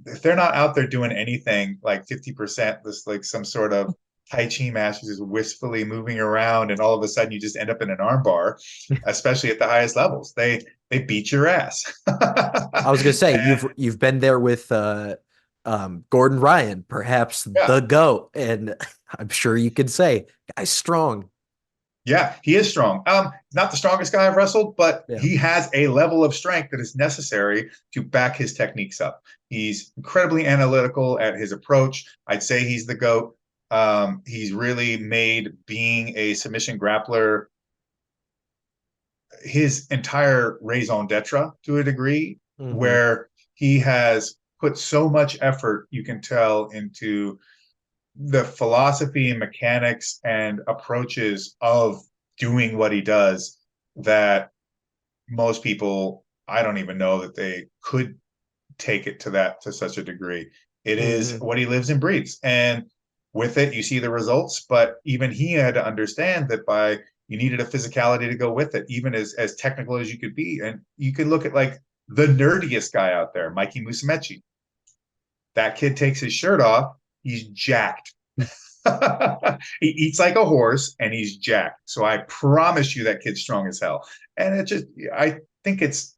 if they're not out there doing anything like 50%, this like some sort of Tai Chi master is wistfully moving around, and all of a sudden you just end up in an armbar, especially at the highest levels. They beat your ass. I was gonna say And, you've been there with Gordon Ryan, perhaps yeah, the GOAT, and I'm sure you could say guy's strong. yeah, he is strong. Not the strongest guy I've wrestled, but Yeah. he has a level of strength that is necessary to back his techniques up. He's incredibly analytical at his approach. I'd say he's the GOAT. He's really made being a submission grappler his entire raison d'etre to a degree, hmm where he has put so much effort, you can tell, into the philosophy and mechanics and approaches of doing what he does, that most people, I don't even know that they could take it to such a degree. It is hmm what he lives and breathes. And with it, you see the results. But even he had to understand that you needed a physicality to go with it, even as technical as you could be. And you can look at like the nerdiest guy out there, Mikey Musumeci. That kid takes his shirt off, he's jacked. He eats like a horse and he's jacked. So I promise you that kid's strong as hell. And I think it's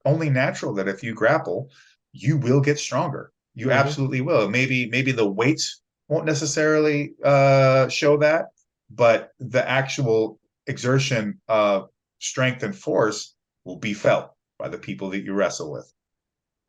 only natural that if you grapple, you will get stronger. You hmm absolutely will. Maybe the weights won't necessarily show that, but the actual exertion of strength and force will be felt by the people that you wrestle with.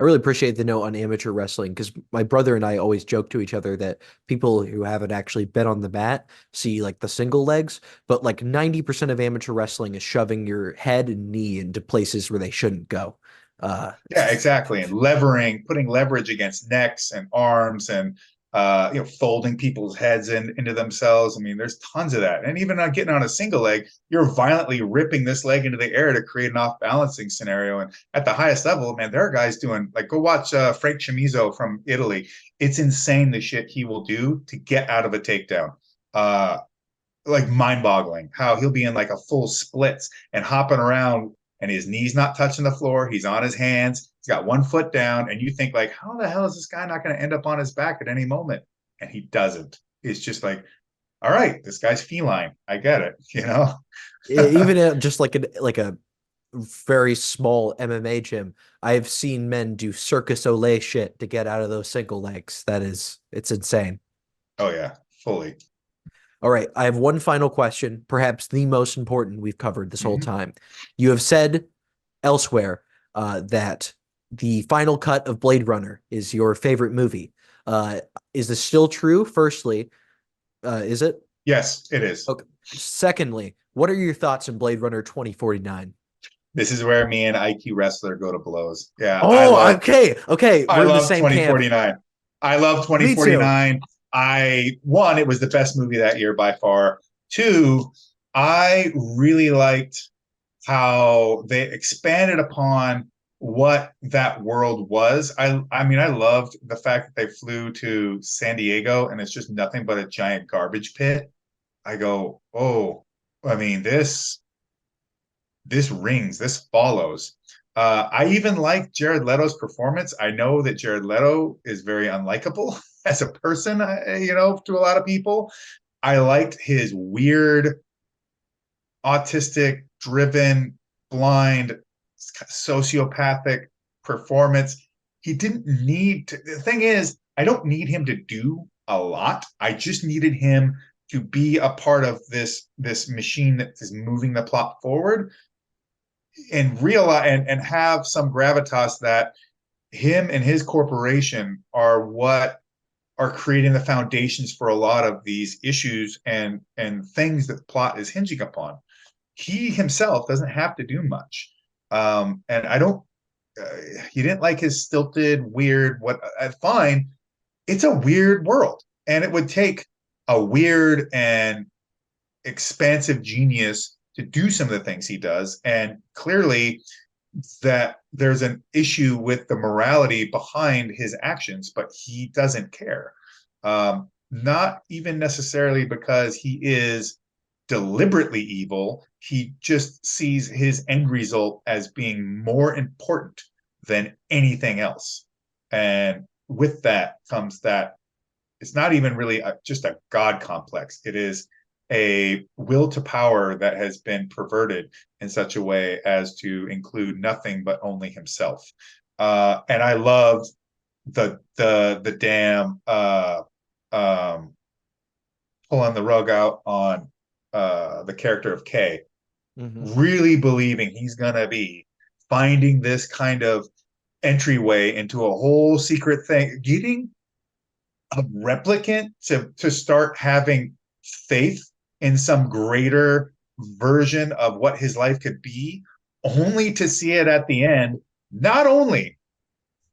I really appreciate the note on amateur wrestling because my brother and I always joke to each other that people who haven't actually been on the mat see like the single legs, but like 90% of amateur wrestling is shoving your head and knee into places where they shouldn't go. Yeah, exactly. And levering, putting leverage against necks and arms and folding people's heads into themselves. I mean, there's tons of that. And even on getting on a single leg, you're violently ripping this leg into the air to create an off-balancing scenario. And at the highest level, man, there are guys doing like go watch Frank Chamizo from Italy. It's insane the shit he will do to get out of a takedown. Like mind-boggling how he'll be in like a full splits and hopping around and his knees not touching the floor. He's on his hands. He's got one foot down. And you think like, how the hell is this guy not going to end up on his back at any moment? And he doesn't. It's just like, all right, this guy's feline. I get it, you know? Even at just like a very small MMA gym, I've seen men do Circus Olay shit to get out of those single legs. It's insane. Oh yeah, fully. All right, I have one final question, perhaps the most important we've covered this whole Mm-hmm. time. You have said elsewhere that the final cut of Blade Runner is your favorite movie. Is this still true? Firstly, is it? Yes, it is. Okay. Secondly, what are your thoughts on Blade Runner 2049? This is where me and IQ Wrestler go to blows. Yeah, Oh, okay. Okay, I we're in the love same camp. 2049. I love Me too. 2049. One, it was the best movie that year by far. Two, I really liked how they expanded upon what that world was. I mean, I loved the fact that they flew to San Diego and it's just nothing but a giant garbage pit. I go, oh, I mean, this rings, this follows. I even like Jared Leto's performance. I know that Jared Leto is very unlikable as a person, to a lot of people. I liked his weird, autistic, driven, blind, sociopathic performance. He didn't need to. The thing is, I don't need him to do a lot. I just needed him to be a part of this machine that is moving the plot forward and realize and have some gravitas that him and his corporation are what are creating the foundations for a lot of these issues and things that the plot is hinging upon. He himself doesn't have to do much. And I don't, you didn't like his stilted, weird, fine. It's a weird world. And it would take a weird and expansive genius to do some of the things he does. And clearly, that there's an issue with the morality behind his actions, but he doesn't care. Not even necessarily because he is deliberately evil. He just sees his end result as being more important than anything else. And with that comes that it's not even really just a God complex. It is a will to power that has been perverted in such a way as to include nothing but only himself. And I loved the damn pulling the rug out on the character of Kay, Mhm. really believing he's gonna be finding this kind of entryway into a whole secret thing, getting a replicant to start having faith in some greater version of what his life could be, only to see it at the end. Not only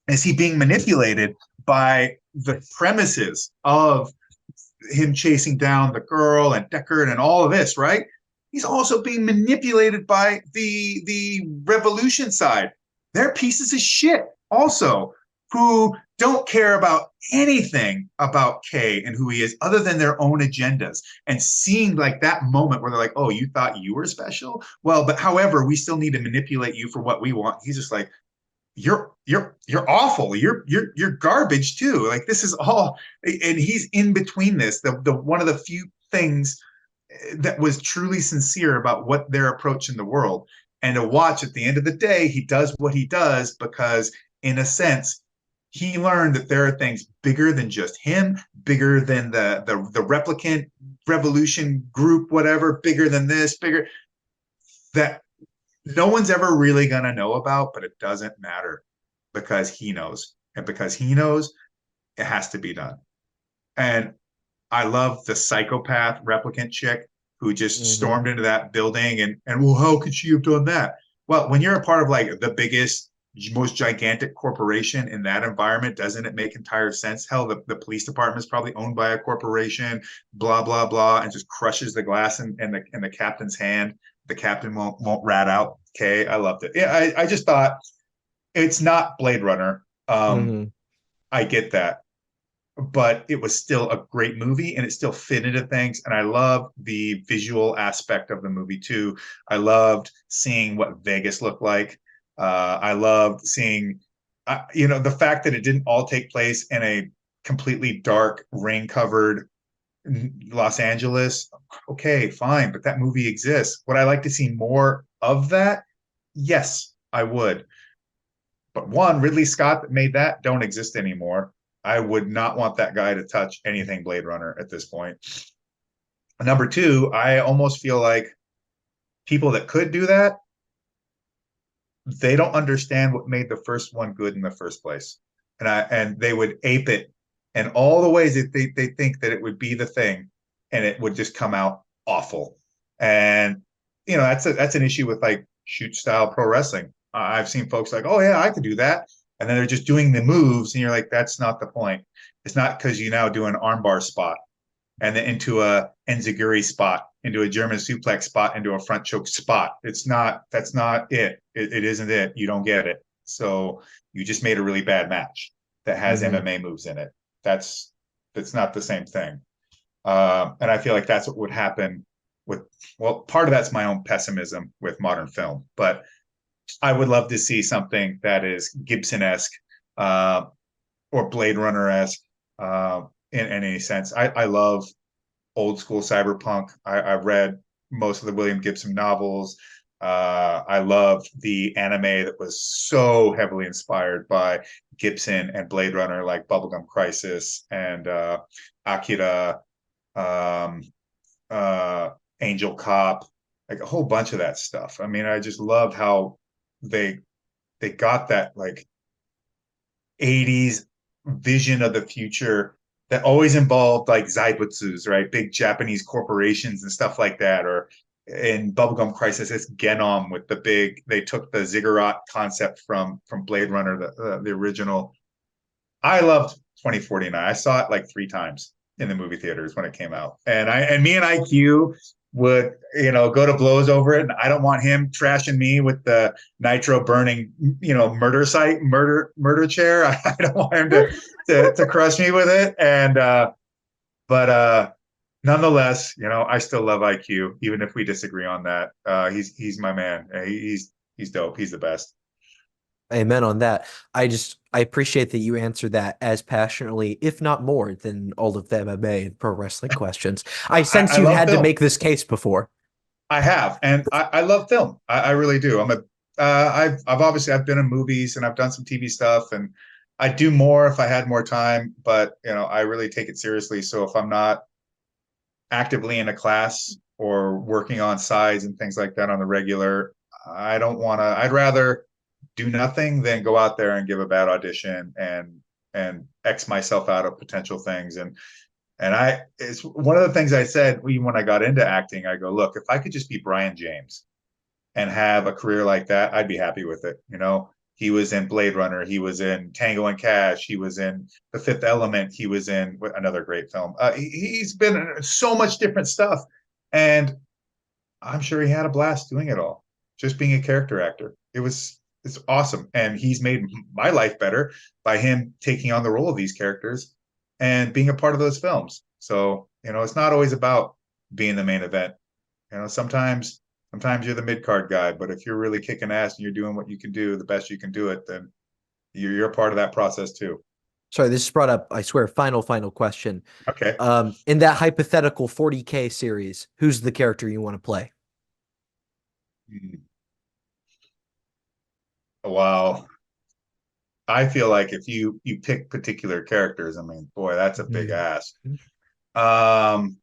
is he being manipulated by the premises of him chasing down the girl and Deckard and all of this, right? He's also being manipulated by the revolution side. They're pieces of shit also who don't care about anything about Kay and who he is other than their own agendas. And seeing like that moment where they're like, oh, you thought you were special? Well, but however, we still need to manipulate you for what we want. He's just like, you're awful. You're garbage too. Like this is all, and he's in between this. The one of the few things that was truly sincere about what their approach in the world. And to watch at the end of the day, he does what he does because, in a sense, he learned that there are things bigger than just him, bigger than the replicant revolution group, whatever, bigger than this, bigger that no one's ever really going to know about, but it doesn't matter because he knows. And because he knows, it has to be done. And I love the psychopath replicant chick who just Hmm. stormed into that building and well, how could she have done that? Well, when you're a part of like the biggest, most gigantic corporation in that environment, doesn't it make entire sense? Hell, the police department is probably owned by a corporation, blah, blah, blah, and just crushes the glass in the captain's hand. The captain won't rat out. Okay, I loved it. Yeah, I just thought it's not Blade Runner. Hmm. I get that, but it was still a great movie and it still fit into things. And I love the visual aspect of the movie too. I loved seeing what Vegas looked like. I loved seeing, the fact that it didn't all take place in a completely dark, rain covered Los Angeles. Okay, fine, but that movie exists. Would I like to see more of that? Yes, I would. But one, Ridley Scott that made that don't exist anymore. I would not want that guy to touch anything Blade Runner at this point. Number two, I almost feel like people that could do that, they don't understand what made the first one good in the first place. And they would ape it in all the ways that they think that it would be the thing, and it would just come out awful. And that's an issue with like shoot style pro wrestling. I've seen folks like, oh yeah, I could do that, and then they're just doing the moves, and you're like, that's not the point. It's not because you now do an armbar spot and then into a enziguri spot, into a German suplex spot, into a front choke spot. That's not it. It isn't it. You don't get it. So you just made a really bad match that has Hmm. MMA moves in it. That's not the same thing. And I feel like that's what would happen with, well, part of that's my own pessimism with modern film, but I would love to see something that is Gibson-esque, uh, or Blade Runner-esque, in any sense. I love old school cyberpunk. I've read most of the William Gibson novels. I loved the anime that was so heavily inspired by Gibson and Blade Runner, like Bubblegum Crisis and Akira, um, uh, Angel Cop, like a whole bunch of that stuff. I mean, I just loved how they they got that like 80s vision of the future that always involved like zaibutsus, right? Big Japanese corporations and stuff like that. Or in Bubblegum Crisis, it's Genom with the big, they took the ziggurat concept from Blade Runner, the original. I loved 2049. I saw it like 3 times in the movie theaters when it came out. And me and IQ would, go to blows over it. And I don't want him trashing me with the nitro burning, murder chair. I don't want him to crush me with it. But nonetheless, I still love IQ, even if we disagree on that. He's my man. He's dope. He's the best. Amen on that. I appreciate that you answered that as passionately, if not more, than all of the MMA and pro wrestling questions. I sense I you love had to film. make this case before. I have, and I love film. I really do. I've been in movies and I've done some TV stuff, and I'd do more if I had more time. But I really take it seriously. So if I'm not actively in a class or working on sides and things like that on the regular, I don't want to. I'd rather do nothing than go out there and give a bad audition and X myself out of potential things. And it's one of the things I said even when I got into acting. I go, look, if I could just be Brian James and have a career like that, I'd be happy with it. He was in Blade Runner, he was in Tango and Cash, he was in The Fifth Element, he was in another great film. He's been in so much different stuff, and I'm sure he had a blast doing it all, just being a character actor. It's awesome, and he's made my life better by him taking on the role of these characters and being a part of those films. So it's not always about being the main event. Sometimes you're the mid card guy, but if you're really kicking ass and you're doing what you can do the best you can do it, then you're a part of that process too. Sorry, this is brought up, I swear, final question. Okay. In that hypothetical 40K series, who's the character you want to play? Wow. I feel like if you pick particular characters, I mean, boy, that's a big Mhm. ask. Um,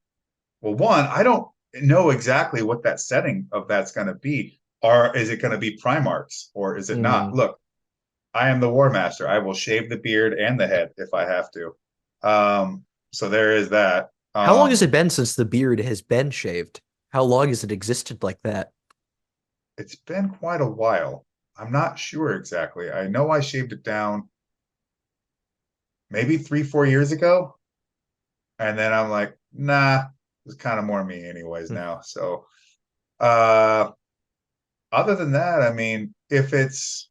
well, one, I don't know exactly what that setting of that's going to be. Or is it going to be Primarchs or is it not? Mhm. Look, I am the Warmaster. I will shave the beard and the head if I have to. So there is that. How long has it been since the beard has been shaved? How long has it existed like that? It's been quite a while. I'm not sure exactly. I know I shaved it down maybe 3, 4 years ago. And then I'm like, nah, it's kind of more me anyways Hmm. now. So uh other than that, I mean, if it's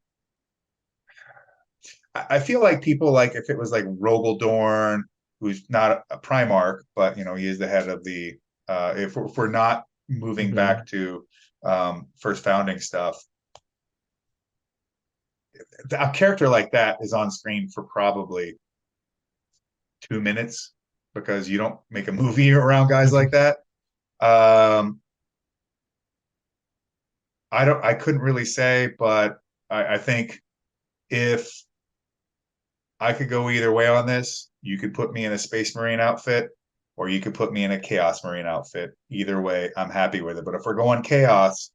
I feel like people like if it was like Rogaldorn, who's not a Primarch, but he is the head of the if we're not moving Hmm. back to first founding stuff, a character like that is on screen for probably 2 minutes because you don't make a movie around guys like that. Um, I couldn't really say, but I think if I could go either way on this, you could put me in a Space Marine outfit, or you could put me in a Chaos Marine outfit. Either way, I'm happy with it. But if we're going Chaos,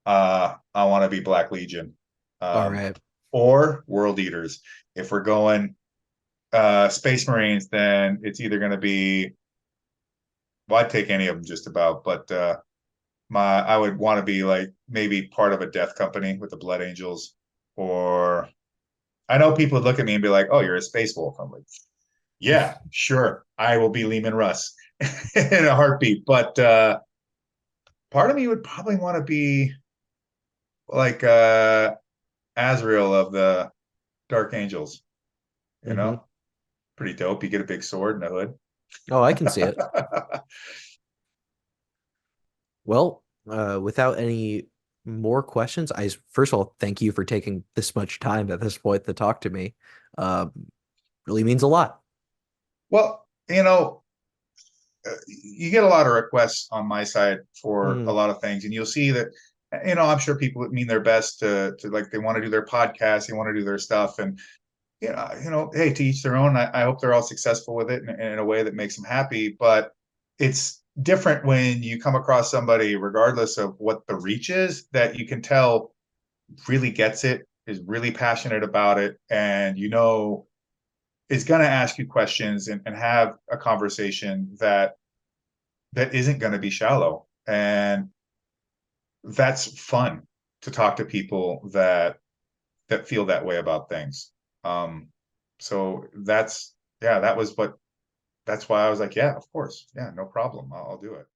I want to be Black Legion, All um, right. or World Eaters. If we're going Space Marines, then it's either going to be, well, I'd take any of them just about, but I would want to be like maybe part of a death company with the Blood Angels, or I know people would look at me and be like, "Oh, you're a space wolf." I'm like, "Yeah, sure, I will be Lehman Russ in a heartbeat." But part of me would probably want to be like Azrael of the Dark Angels. You Hmm. know, pretty dope. You get a big sword and a hood. Oh, I can see it. Well, without any more questions, I first of all thank you for taking this much time at this point to talk to me. Um, really means a lot. Well, you get a lot of requests on my side for a Hmm. lot of things, and you'll see that I'm sure people mean their best to like they want to do their podcast, they want to do their stuff, and hey, to each their own. I hope they're all successful with it in a way that makes them happy. But it's different when you come across somebody, regardless of what the reach is, that you can tell really gets it, is really passionate about it, and is going to ask you questions and have a conversation that isn't going to be shallow. And that's fun to talk to people that feel that way about things. Um, so that's yeah, that's why I was like, yeah, of course, yeah, no problem, I'll do it.